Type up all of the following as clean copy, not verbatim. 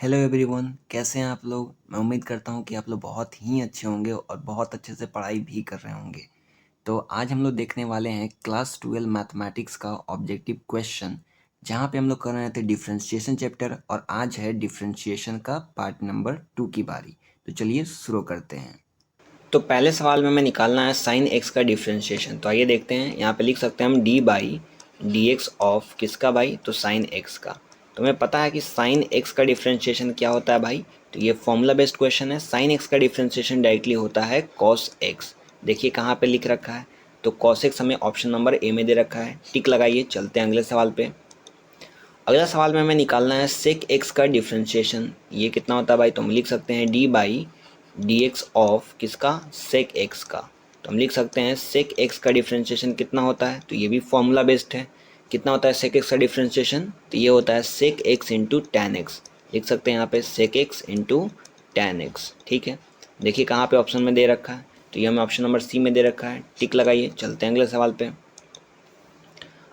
Hello everyone, कैसे हैं आप लोग। मैं उम्मीद करता हूं कि आप लोग बहुत ही अच्छे होंगे और बहुत अच्छे से पढ़ाई भी कर रहे होंगे। तो आज हम लोग देखने वाले हैं क्लास 12 मैथमेटिक्स का ऑब्जेक्टिव क्वेश्चन, जहां पे हम लोग कर रहे थे डिफरेंशिएशन चैप्टर और आज है डिफरेंशिएशन का पार्ट नंबर 2 की बारी। तो चलिए शुरू करते हैं। तो पहले सवाल में हमें निकालना है साइन एक्स का डिफरेंशिएशन। तो आइए देखते हैं, यहाँ पे लिख सकते हैं हम D by D x of किसका भाई, तो साइन एक्स का। तो हमें पता है कि साइन एक्स का डिफरेंशिएशन क्या होता है भाई, तो ये फॉर्मूला बेस्ड क्वेश्चन है। साइन एक्स का डिफरेंशिएशन डायरेक्टली होता है कॉस एक्स। देखिए कहाँ पे लिख रखा है, तो कॉस एक्स हमें ऑप्शन नंबर ए में दे रखा है। टिक लगाइए, चलते हैं अगले सवाल पे। अगला सवाल में हमें निकालना है सेक एक्स का डिफरेंशिएशन। ये कितना होता है भाई, तो हम लिख सकते हैं D by D x of किसका, सेक एक्स का। तो हम लिख सकते हैं सेक एक्स का डिफरेंशिएशन कितना होता है, तो ये भी फॉर्मूला बेस्ड है। कितना होता है सेक एक्स का डिफरेंशिएशन, तो ये होता है sec x into tan x. लिख सकते हैं यहाँ पे sec x into tan x. ठीक है, देखिए कहाँ पे ऑप्शन में दे रखा है, तो ये हमें ऑप्शन नंबर सी में दे रखा है। टिक लगाइए, चलते हैं अगले सवाल पे।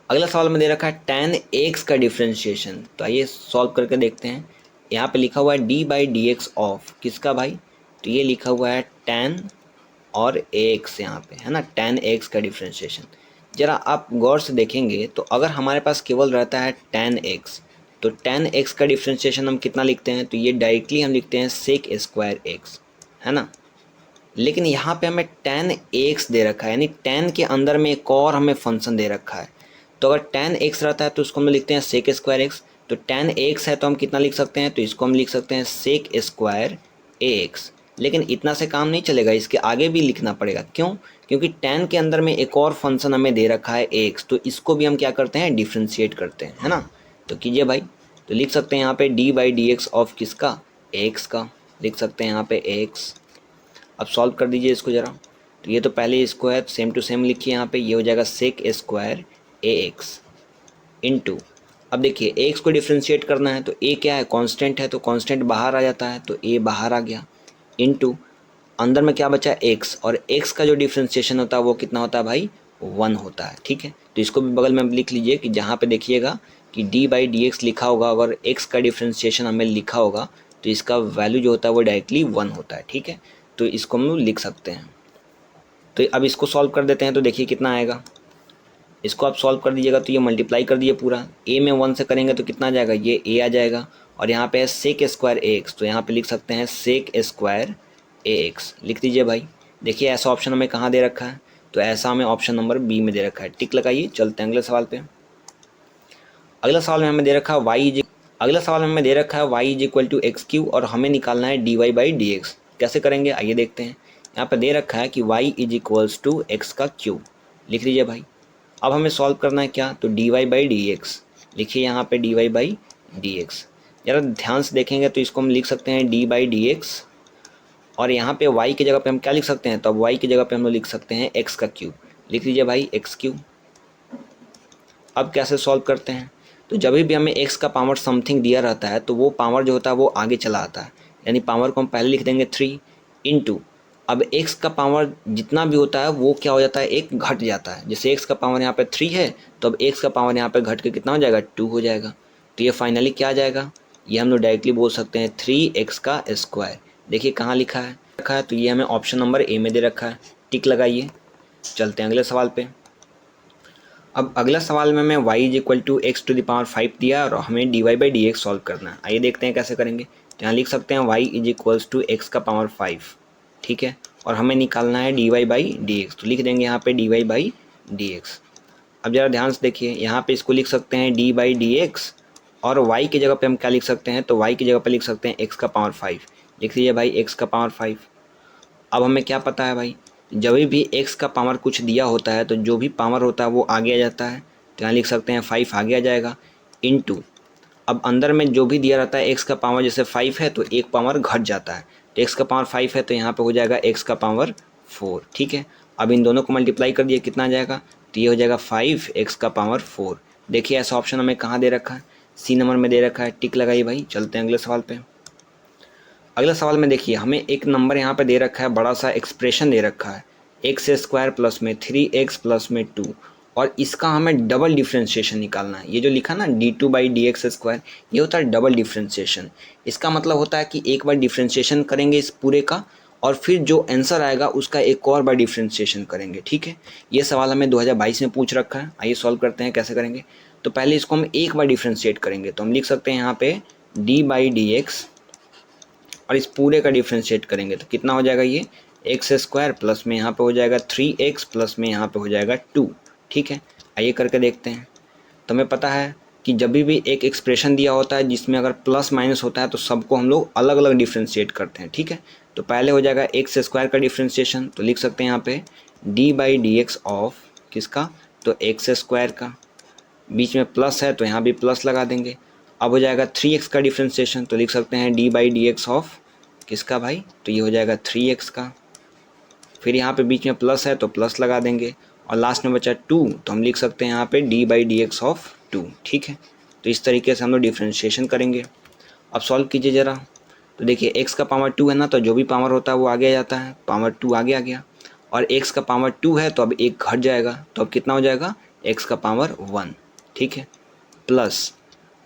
अगला सवाल में दे रखा है tan एक्स का डिफरेंशिएशन। तो आइए सॉल्व करके देखते हैं। यहाँ पे लिखा हुआ है D by D x of किसका भाई, तो ये लिखा हुआ है tan और एक्स, यहाँ पे है ना, tan एक्स का डिफरेंशिएशन। जरा आप गौर से देखेंगे तो अगर हमारे पास केवल रहता है tan एक्स, तो tan एक्स का डिफरेंशिएशन हम कितना लिखते हैं, तो ये डायरेक्टली हम लिखते हैं सेक स्क्वायर एक्स, है ना। लेकिन यहाँ पे हमें tan एक्स दे रखा है, यानी tan के अंदर में एक और हमें फंक्शन दे रखा है। तो अगर tan x रहता है तो उसको हम लिखते हैं सेक स्क्वायर एक्स। तो tan x है तो हम कितना लिख सकते हैं, तो इसको हम लिख सकते हैं सेक स्क्वायर एक्स। लेकिन इतना से काम नहीं चलेगा, इसके आगे भी लिखना पड़ेगा। क्यों, क्योंकि tan के अंदर में एक और फंक्शन हमें दे रखा है x, तो इसको भी हम क्या करते हैं, डिफ्रेंशिएट करते हैं, है ना। तो कीजिए भाई, तो लिख सकते हैं यहाँ पे D by D x of किसका, एक्स का। लिख सकते हैं यहाँ पे एक्स। अब सॉल्व कर दीजिए इसको ज़रा। तो ये तो पहले इसको है, सेम टू सेम लिखिए यहाँ पे, ये हो जाएगा सेक स्क्वायर ए एक्स इंटू। अब देखिए ए एक्स को डिफ्रेंशिएट करना है, तो ए क्या है, कांस्टेंट है, तो कांस्टेंट बाहर आ जाता है, तो ए बाहर आ गया। इंटू अंदर में क्या बचा, एक्स, और एक्स का जो डिफ्रेंशिएशन होता है वो कितना होता है भाई, 1 होता है। ठीक है, तो इसको भी बगल में लिख लीजिए कि जहाँ पे देखिएगा कि डी बाई डी एक्स लिखा होगा, अगर एक्स का डिफ्रेंशिएशन हमें लिखा होगा तो इसका वैल्यू जो होता है वो डायरेक्टली 1 होता है। ठीक है, तो इसको हम लोग लिख सकते हैं। तो अब इसको सॉल्व कर देते हैं, तो देखिए कितना आएगा। इसको आप सॉल्व कर दीजिएगा तो ये मल्टीप्लाई कर दिए पूरा, ए में 1 से करेंगे तो कितना आ जाएगा, ये ए आ जाएगा। और यहाँ पे है सेक स्क्वायर ए एक्स, तो यहाँ पे लिख सकते हैं सेक स्क्वायर ए एक्स। लिख दीजिए भाई। देखिए ऐसा ऑप्शन हमें कहाँ दे रखा है, तो ऐसा हमें ऑप्शन नंबर बी में दे रखा है। टिक लगाइए, चलते हैं अगले सवाल पे। अगला सवाल में हमें दे रखा है y is equal to x cube, और हमें निकालना है d Y by D x. कैसे करेंगे आइए देखते हैं। यहाँ पे दे रखा है कि y is equals to x का क्यूब। लिख लीजिए भाई। अब हमें सॉल्व करना है क्या, तो D Y by D x. लिखिए यहाँ पे d Y by D x. ज़रा ध्यान से देखेंगे तो इसको हम लिख सकते हैं डी बाई डी एक्स, और यहाँ पे y की जगह पे हम क्या लिख सकते हैं, तो अब y की जगह पे हम लोग लिख सकते हैं x का क्यूब। लिख लीजिए भाई एक्स क्यूब। अब कैसे सॉल्व करते हैं, तो जब भी हमें x का पावर समथिंग दिया रहता है तो वो पावर जो होता है वो आगे चला आता है, यानी पावर को हम पहले लिख देंगे 3 इंटू। अब x का पावर जितना भी होता है वो क्या हो जाता है, एक घट जाता है। जैसे x का पावर यहाँ पे 3 है, तो अब x का पावर यहाँ पे घट के कितना हो जाएगा, 2 हो जाएगा। तो ये फाइनली क्या आ जाएगा, ये हम लोग डायरेक्टली बोल सकते हैं 3x का स्क्वायर। देखिए कहाँ लिखा है, तो ये हमें ऑप्शन नंबर ए में दे रखा है। टिक लगाइए, चलते हैं अगले सवाल पे। अब अगला सवाल में हमें y is equal to x to the power 5 दिया और हमें d Y by D x solve करना है। आइए देखते हैं कैसे करेंगे। तो यहाँ लिख सकते हैं y is equals to x का पावर 5। ठीक है, और हमें निकालना है d Y by D x, तो लिख देंगे यहाँ पे d Y by D x. अब ज़रा ध्यान से देखिए, यहाँ पे इसको लिख सकते हैं डी बाई डी एक्स, और y की जगह पे हम क्या लिख सकते हैं, तो y की जगह पे लिख सकते हैं x का पावर 5। लिख लीजिए भाई x का पावर 5। अब हमें क्या पता है भाई, जब भी x का पावर कुछ दिया होता है तो जो भी पावर होता है वो आगे आ जाता है, तो यहाँ लिख सकते हैं 5 आगे आ जाएगा। इनटू अब अंदर में जो भी दिया रहता है x का पावर, जैसे 5 है तो एक पावर घट जाता है, तो x का पावर 5 है तो यहाँ पे हो जाएगा x का पावर 4। ठीक है, अब इन दोनों को मल्टीप्लाई कर दिए, कितना आ जाएगा, तो ये हो जाएगा 5x का पावर 4। देखिए ऐसा ऑप्शन हमें कहाँ दे रखा है, सी नंबर में दे रखा है। टिक लगाइए भाई, चलते हैं अगले सवाल पे। अगला सवाल में देखिए हमें एक नंबर यहाँ पे दे रखा है, बड़ा सा एक्सप्रेशन दे रखा है, एक्स स्क्वायर प्लस में 3x प्लस में 2, और इसका हमें डबल डिफ्रेंशिएशन निकालना है। ये जो लिखा ना d2/dx², ये होता है डबल डिफ्रेंशिएशन। इसका मतलब होता है कि एक बार डिफ्रेंशिएशन करेंगे इस पूरे का, और फिर जो आंसर आएगा उसका एक और बार डिफ्रेंशिएशन करेंगे। ठीक है, ये सवाल हमें 2022 में पूछ रखा है। आइए सॉल्व करते हैं कैसे करेंगे। तो पहले इसको हम एक बार डिफ्रेंशिएट करेंगे, तो हम लिख सकते हैं यहाँ पे d/dx, और इस पूरे का डिफ्रेंशिएट करेंगे तो कितना हो जाएगा, ये x² प्लस में यहाँ पे हो जाएगा 3x प्लस में यहाँ पे हो जाएगा 2। ठीक है, आइए करके देखते हैं। तो हमें पता है कि जब भी एक एक्सप्रेशन दिया होता है जिसमें अगर प्लस माइनस होता है तो सबको हम लोग अलग अलग डिफ्रेंशिएट करते हैं। ठीक है, तो पहले हो जाएगा x² का डिफ्रेंशिएशन, तो लिख सकते हैं यहाँ पे d/dx ऑफ किसका, तो x² का, बीच में प्लस है तो यहाँ भी प्लस लगा देंगे। अब हो जाएगा 3x का डिफ्रेंशिएशन, तो लिख सकते हैं d/dx ऑफ किसका भाई, तो ये हो जाएगा 3x का, फिर यहाँ पे बीच में प्लस है तो प्लस लगा देंगे, और लास्ट में बचा 2, तो हम लिख सकते हैं यहाँ पे d/dx ऑफ 2। ठीक है, तो इस तरीके से हम लोग डिफ्रेंशिएशन करेंगे। अब सॉल्व कीजिए ज़रा। तो देखिए x का पावर 2 है ना, तो जो भी पावर होता है वो आगे आ जाता है, पावर 2 आगे आ गया, और x का पावर 2 है तो अब एक घट जाएगा, तो अब कितना हो जाएगा, x का पावर 1। ठीक है, प्लस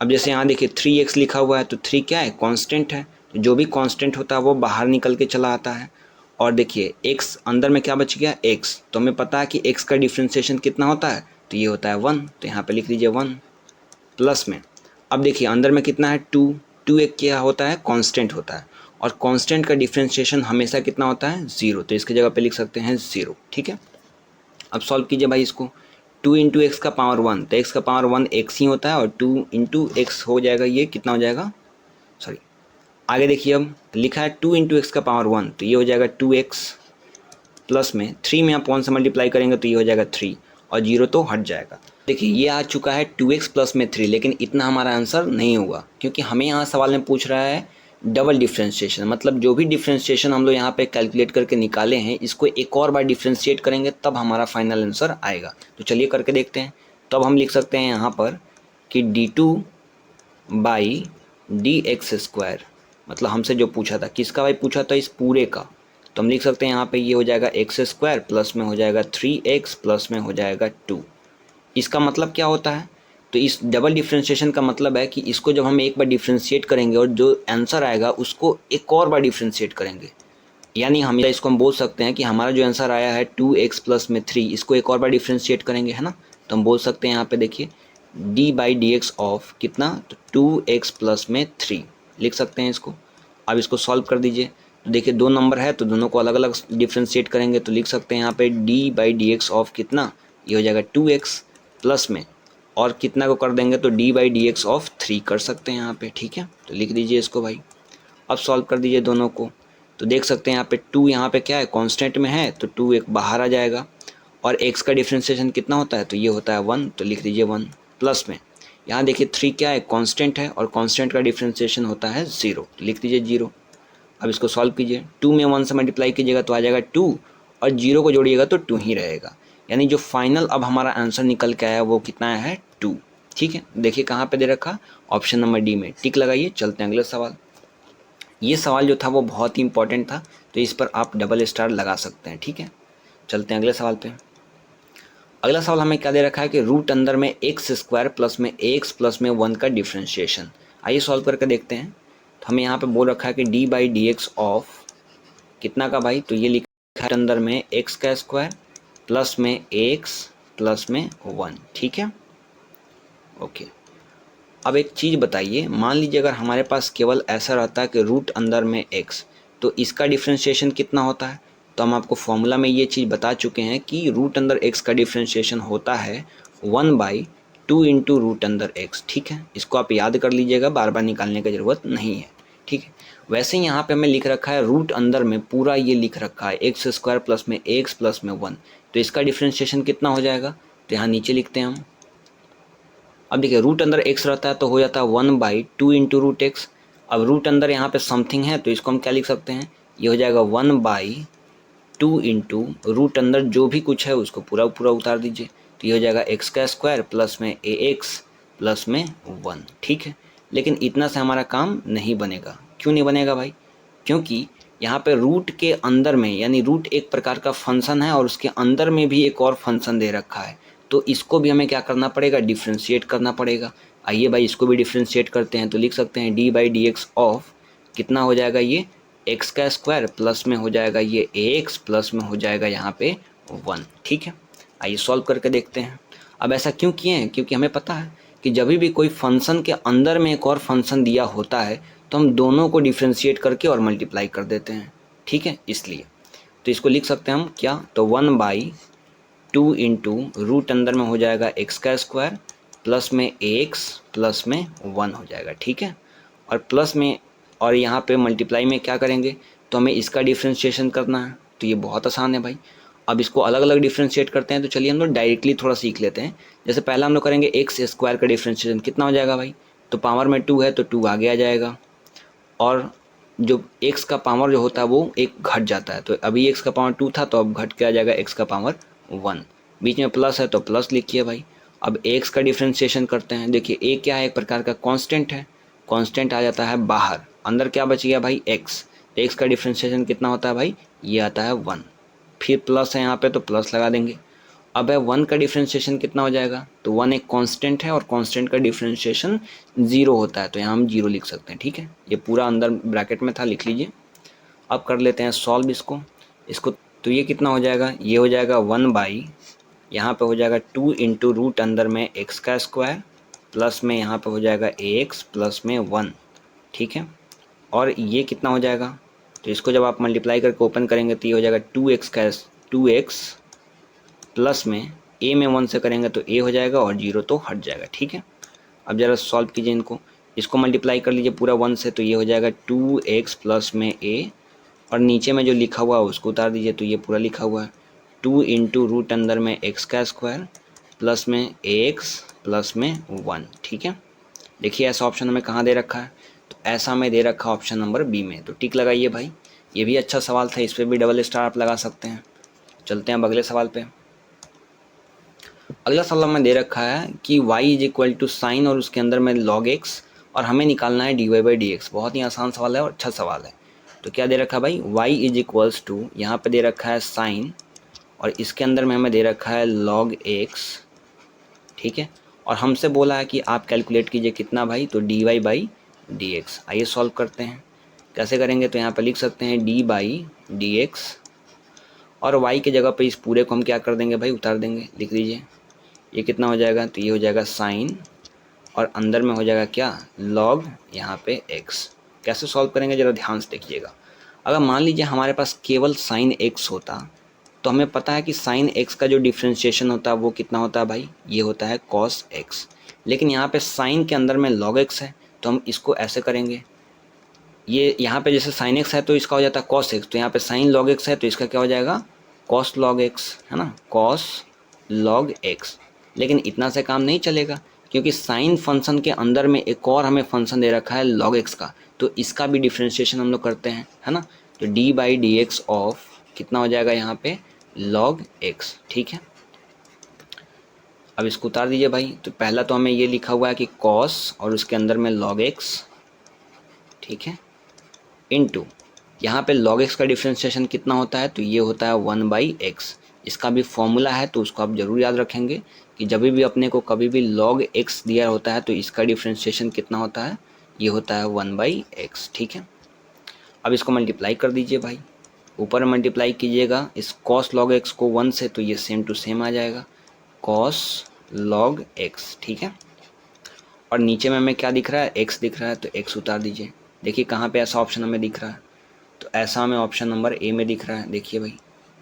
अब जैसे यहाँ देखिए 3x लिखा हुआ है, तो 3 क्या है, कांस्टेंट है, तो जो भी कांस्टेंट होता है वो बाहर निकल के चला आता है। और देखिए x अंदर में क्या बच गया, x, तो हमें पता है कि x का डिफ्रेंशिएशन कितना होता है, तो ये होता है 1, तो यहाँ पे लिख दीजिए 1, प्लस में अब देखिए अंदर में कितना है 2, 2 एक क्या होता है, कांस्टेंट होता है, और कांस्टेंट का डिफ्रेंशिएशन हमेशा कितना होता है, 0, तो इसकी जगह पे लिख सकते हैं 0। ठीक है, अब सॉल्व कीजिए भाई इसको। 2 इंटू एक्स का पावर 1, तो x का पावर 1 x ही होता है, और 2 इंटू एक्स हो जाएगा, ये कितना हो जाएगा, सॉरी आगे देखिए, अब लिखा है 2 इंटू एक्स का पावर 1, तो ये हो जाएगा 2x, प्लस में 3 में आप 1 से मल्टीप्लाई करेंगे तो ये हो जाएगा 3, और 0 तो हट जाएगा। देखिए ये आ चुका है 2x प्लस में 3, लेकिन इतना हमारा आंसर नहीं होगा, क्योंकि हमें यहाँ सवाल में पूछ रहा है डबल डिफ्रेंशिएशन, मतलब जो भी डिफ्रेंशिएशन हम लोग यहाँ पे कैलकुलेट करके निकाले हैं इसको एक और बार डिफ्रेंशिएट करेंगे तब हमारा फाइनल आंसर आएगा। तो चलिए करके देखते हैं। तो अब हम लिख सकते हैं यहाँ पर कि d2/dx², मतलब हमसे जो पूछा था, किसका भाई पूछा था, इस पूरे का, तो हम लिख सकते हैं यहाँ पे ये हो जाएगा x² प्लस में हो जाएगा 3x प्लस में हो जाएगा 2। इसका मतलब क्या होता है, तो इस डबल डिफ्रेंशिएशन का मतलब है कि इसको जब हम एक बार डिफ्रेंशिएट करेंगे और जो आंसर आएगा उसको एक और बार डिफ्रेंशिएट करेंगे, यानी हम इसको हम बोल सकते हैं कि हमारा जो आंसर आया है 2x प्लस में 3, इसको एक और बार डिफ्रेंशिएट करेंगे, है ना। तो हम बोल सकते हैं यहाँ पे देखिए d/dx ऑफ कितना, तो 2x प्लस में 3 लिख सकते हैं इसको। अब इसको सॉल्व कर दीजिए, तो देखिए दो नंबर है तो दोनों को अलग अलग डिफ्रेंशिएट करेंगे, तो लिख सकते हैं यहाँ पे d/dx ऑफ कितना, ये हो जाएगा 2x प्लस में, और कितना को कर देंगे तो d/dx ऑफ 3 कर सकते हैं यहाँ पे। ठीक है, तो लिख दीजिए इसको भाई। अब सॉल्व कर दीजिए दोनों को, तो देख सकते हैं यहाँ पे 2 यहाँ पे क्या है, कांस्टेंट में है, तो 2 एक बाहर आ जाएगा, और x का डिफ्रेंशिएशन कितना होता है, तो ये होता है 1, तो लिख दीजिए 1, प्लस में यहाँ देखिए 3 क्या है, कांस्टेंट है, और कांस्टेंट का डिफ्रेंशिएशन होता है 0, तो लिख दीजिए 0। अब इसको सॉल्व कीजिए, 2 में 1 से मल्टीप्लाई कीजिएगा तो आ जाएगा 2, और 0 को जोड़िएगा तो 2 ही रहेगा, यानी जो फाइनल अब हमारा आंसर निकल के आया वो कितना है, 2। ठीक है, देखिए कहाँ पे दे रखा, ऑप्शन नंबर डी में, टिक लगाइए। चलते हैं अगले सवाल। ये सवाल जो था वो बहुत ही इंपॉर्टेंट था, तो इस पर आप डबल स्टार लगा सकते हैं। ठीक है, चलते हैं अगले सवाल पे। अगला सवाल हमें क्या दे रखा है कि रूट अंदर में x² प्लस में ax प्लस में 1 का डिफ्रेंशिएशन। आइए सॉल्व करके देखते हैं। तो हमें यहाँ पे बोल रखा है कि d/dx ऑफ कितना का भाई, तो ये लिखा है अंदर में x का स्क्वायर प्लस में ax प्लस में 1। ठीक है, ओके। अब एक चीज़ बताइए, मान लीजिए अगर हमारे पास केवल ऐसा रहता है कि रूट अंदर में x, तो इसका डिफ्रेंशिएशन कितना होता है। तो हम आपको फॉर्मूला में ये चीज़ बता चुके हैं कि रूट अंदर x का डिफ्रेंशिएशन होता है 1/2 इंटू रूट अंदर x। ठीक है, इसको आप याद कर लीजिएगा, बार बार निकालने की ज़रूरत नहीं है। ठीक है, वैसे ही यहाँ पे हमें लिख रखा है रूट अंदर में पूरा ये लिख रखा है x² प्लस में ax प्लस में 1, तो इसका डिफ्रेंशिएशन कितना हो जाएगा, तो यहाँ नीचे लिखते हैं हम। अब देखिए रूट अंदर x रहता है तो हो जाता है 1/2 इंटू रूट एक्स। अब रूट अंदर यहाँ पे समथिंग है तो इसको हम क्या लिख सकते हैं, ये हो जाएगा 1/2 इंटू रूट अंदर जो भी कुछ है उसको पूरा पूरा उतार दीजिए, तो ये हो जाएगा x का स्क्वायर प्लस में ax प्लस में 1। ठीक है, लेकिन इतना से हमारा काम नहीं बनेगा। क्यों नहीं बनेगा भाई, क्योंकि यहाँ पे रूट के अंदर में, यानी रूट एक प्रकार का फंक्शन है और उसके अंदर में भी एक और फंक्शन दे रखा है, तो इसको भी हमें क्या करना पड़ेगा, डिफ्रेंशिएट करना पड़ेगा। आइए भाई इसको भी डिफ्रेंशिएट करते हैं, तो लिख सकते हैं D by D x of कितना हो जाएगा, ये एक्स का स्क्वायर प्लस में हो जाएगा ये ए एक्स प्लस में हो जाएगा यहाँ पे 1। ठीक है, आइए सॉल्व करके देखते हैं। अब ऐसा क्यों किए हैं, क्योंकि हमें पता है कि जब भी कोई फंक्शन के अंदर में एक और फंक्शन दिया होता है तो हम दोनों को डिफ्रेंशिएट करके और मल्टीप्लाई कर देते हैं। ठीक है, इसलिए तो इसको लिख सकते हैं हम क्या, तो 1/2 इंटू रूट अंदर में हो जाएगा एक्स का स्क्वायर प्लस में ए एक्स प्लस में 1 हो जाएगा। ठीक है, और प्लस में और यहाँ पे मल्टीप्लाई में क्या करेंगे, तो हमें इसका डिफ्रेंशिएशन करना है। तो ये बहुत आसान है भाई। अब इसको अलग अलग डिफ्रेंशिएट करते हैं, तो चलिए हम लोग डायरेक्टली थोड़ा सीख लेते हैं। जैसे पहला हम लोग करेंगे एक्स स्क्वायर का डिफ्रेंशिएशन, कितना हो जाएगा भाई, तो पावर में 2 है तो 2 आगे आ जाएगा, और जो x का पावर जो होता है वो एक घट जाता है, तो अभी x का पावर 2 था तो अब घट के आ जाएगा x का पावर 1, बीच में प्लस है तो प्लस लिखिए भाई। अब x का डिफ्रेंशिएशन करते हैं, देखिए a क्या है, एक प्रकार का कांस्टेंट है, कांस्टेंट आ जाता है बाहर, अंदर क्या बच गया भाई x, x का डिफ्रेंशिएशन कितना होता है भाई, ये आता है 1, फिर प्लस है यहाँ पे तो प्लस लगा देंगे। अब है 1 का डिफ्रेंशिएशन कितना हो जाएगा, तो 1 एक कांस्टेंट है और कांस्टेंट का डिफ्रेंशिएशन 0 होता है, तो यहाँ हम 0 लिख सकते हैं। ठीक है, ये पूरा अंदर ब्रैकेट में था, लिख लीजिए। अब कर लेते हैं सॉल्व इसको तो ये कितना हो जाएगा, ये हो जाएगा 1 यहाँ पे हो जाएगा 2 इंटू रूट अंदर में एक्स का स्क्वायर प्लस में यहाँ पे हो जाएगा ए एक्स प्लस में 1। ठीक है, और ये कितना हो जाएगा, तो इसको जब आप मल्टीप्लाई करके ओपन करेंगे तो ये हो जाएगा 2x प्लस में a में 1 से करेंगे तो a हो जाएगा और 0 तो हट जाएगा। ठीक है, अब ज़रा सॉल्व कीजिए इसको मल्टीप्लाई कर लीजिए पूरा 1 से, तो ये हो जाएगा 2x प्लस में a, और नीचे में जो लिखा हुआ है उसको उतार दीजिए, तो ये पूरा लिखा हुआ है 2 इंटू रूट अंदर में x का स्क्वायर प्लस में ax प्लस में 1। ठीक है, देखिए ऐसा ऑप्शन हमें कहाँ दे रखा है, तो ऐसा हमें दे रखा है ऑप्शन नंबर बी में, तो टिक लगाइए भाई। ये भी अच्छा सवाल था, इस पर भी डबल स्टार आप लगा सकते हैं। चलते हैं अब अगले सवाल पे। अगला सवाल में दे रखा है कि y is equal to sine और उसके अंदर में log x, और हमें निकालना है dy बाई डी एक्स। बहुत ही आसान सवाल है और अच्छा सवाल है। तो क्या दे रखा है भाई, y इज इक्वल्स टू, यहाँ पे दे रखा है साइन और इसके अंदर में हमें दे रखा है log x। ठीक है, और हमसे बोला है कि आप कैलकुलेट कीजिए कितना भाई, तो dy बाई डी एक्स। आइए सॉल्व करते हैं, कैसे करेंगे, तो यहाँ पर लिख सकते हैं डी बाई डी एक्स, और y की जगह पे इस पूरे को हम क्या कर देंगे भाई, उतार देंगे। लिख लीजिए ये कितना हो जाएगा, तो ये हो जाएगा साइन और अंदर में हो जाएगा क्या, लॉग यहाँ पे x। कैसे सॉल्व करेंगे ज़रा ध्यान से देखिएगा। अगर मान लीजिए हमारे पास केवल साइन x होता तो हमें पता है कि साइन x का जो डिफ्रेंशिएशन होता है वो कितना होता है भाई, ये होता है cos x। लेकिन यहाँ पे साइन के अंदर में log x है, तो हम इसको ऐसे करेंगे, ये यहाँ पे जैसे साइन x है तो इसका हो जाता है cos x, तो यहाँ पे साइन log x है तो इसका क्या हो जाएगा, cos log x, है ना, cos log x। लेकिन इतना से काम नहीं चलेगा, क्योंकि साइन फंक्शन के अंदर में एक और हमें फंक्शन दे रखा है log x का, तो इसका भी डिफ्रेंशिएशन हम लोग करते हैं, है ना। तो D by D x of कितना हो जाएगा यहाँ पे, log x। ठीक है, अब इसको उतार दीजिए भाई। तो पहला तो हमें ये लिखा हुआ है कि cos और उसके अंदर में log x, ठीक है, इनटू यहाँ पे log x का डिफ्रेंशिएशन कितना होता है, तो ये होता है 1/x। इसका भी फॉर्मूला है तो उसको आप ज़रूर याद रखेंगे कि जब भी अपने को कभी भी log x दिया होता है तो इसका डिफ्रेंशिएशन कितना होता है, ये होता है 1/x। ठीक है, अब इसको मल्टीप्लाई कर दीजिए भाई, ऊपर मल्टीप्लाई कीजिएगा इस cos log x को 1 से, तो ये सेम टू सेम आ जाएगा cos log x। ठीक है, और नीचे में हमें क्या दिख रहा है, x दिख रहा है, तो x उतार दीजिए। देखिए कहाँ पे ऐसा ऑप्शन हमें दिख रहा है, तो ऐसा हमें ऑप्शन नंबर ए में दिख रहा है। देखिए भाई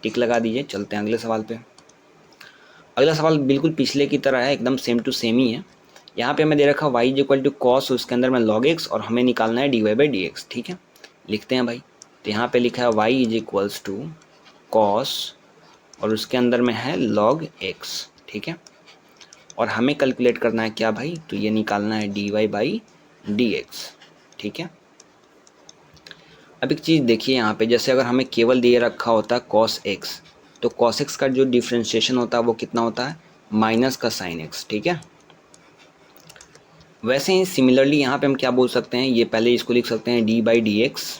टिक लगा दीजिए। चलते हैं अगले सवाल पे। अगला सवाल बिल्कुल पिछले की तरह है, एकदम सेम टू सेम ही है। यहाँ पे हमें दे रखा y is equal to cos, उसके अंदर में log x, और हमें निकालना है dy बाई डी एक्स। ठीक है, लिखते हैं भाई। तो यहाँ पे लिखा है y is equals to cos और उसके अंदर में है log x। ठीक है, और हमें कैलकुलेट करना है क्या भाई, तो ये निकालना है dy बाई डी एक्स। ठीक है, अब एक चीज़ देखिए यहाँ पे, जैसे अगर हमें केवल दिए रखा होता है cos x, तो cos x का जो डिफ्रेंशिएशन होता है वो कितना होता है, माइनस का साइन x। ठीक है, वैसे ही सिमिलरली यहाँ पे हम क्या बोल सकते हैं, ये पहले इसको लिख सकते हैं डी बाई डी एक्स,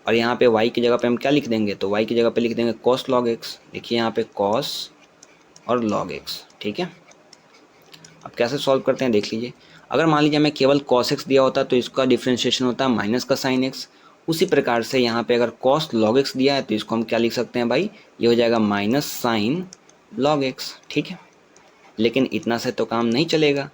और यहाँ पे y की जगह पे हम क्या लिख देंगे, तो y की जगह पे लिख देंगे cos log x। देखिए यहाँ पे cos और log x, ठीक है। अब कैसे सॉल्व करते हैं देख लीजिए। अगर मान लीजिए हमें केवल cos x दिया होता तो इसका डिफ्रेंशिएशन होता है माइनस का sin x। उसी प्रकार से यहाँ पे अगर cos log x दिया है तो इसको हम क्या लिख सकते हैं भाई, ये हो जाएगा माइनस साइन log x, ठीक है। लेकिन इतना से तो काम नहीं चलेगा,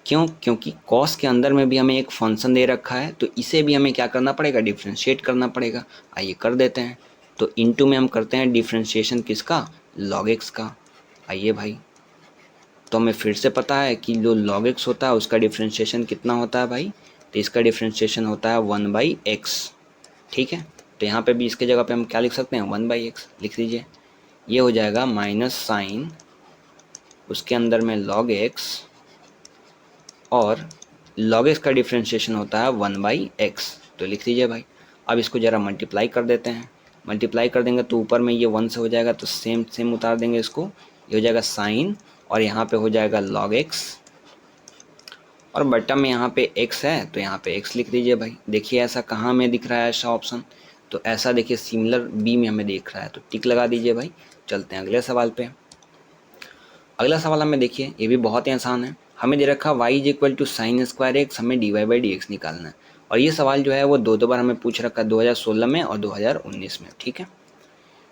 क्यों? क्योंकि cos के अंदर में भी हमें एक फंक्शन दे रखा है, तो इसे भी हमें क्या करना पड़ेगा, डिफ्रेंशिएट करना पड़ेगा। आइए कर देते हैं। तो इनटू में हम करते हैं डिफ्रेंशिएशन किसका, log x का। आइए भाई, तो हमें फिर से पता है कि जो log x होता है उसका डिफ्रेंशिएशन कितना होता है भाई, तो इसका डिफ्रेंशिएशन होता है 1/x, ठीक है। तो यहाँ पे भी इसके जगह पे हम क्या लिख सकते हैं, 1/x लिख लीजिए। ये हो जाएगा माइनस साइन उसके अंदर में log x, और log x का डिफ्रेंशिएशन होता है 1/x, तो लिख लीजिए भाई। अब इसको ज़रा मल्टीप्लाई कर देते हैं। मल्टीप्लाई कर देंगे तो ऊपर में ये 1 से हो जाएगा, तो सेम सेम उतार देंगे इसको। ये हो जाएगा साइन, और यहाँ पे हो जाएगा log x, और बट्टा में यहाँ पे x है तो यहाँ पे x लिख दीजिए भाई। देखिए ऐसा कहाँ में दिख रहा है ऐसा ऑप्शन, तो ऐसा देखिए सिमिलर बी में हमें दिख रहा है, तो टिक लगा दीजिए भाई। चलते हैं अगले सवाल पे। अगला सवाल हमें देखिए, ये भी बहुत ही आसान है। हमें दे रखा y is equal to sine square x, हमें dy/dx निकालना है। और ये सवाल जो है वो दो बार हमें पूछ रखा है, 2016 में और 2019 में, ठीक है।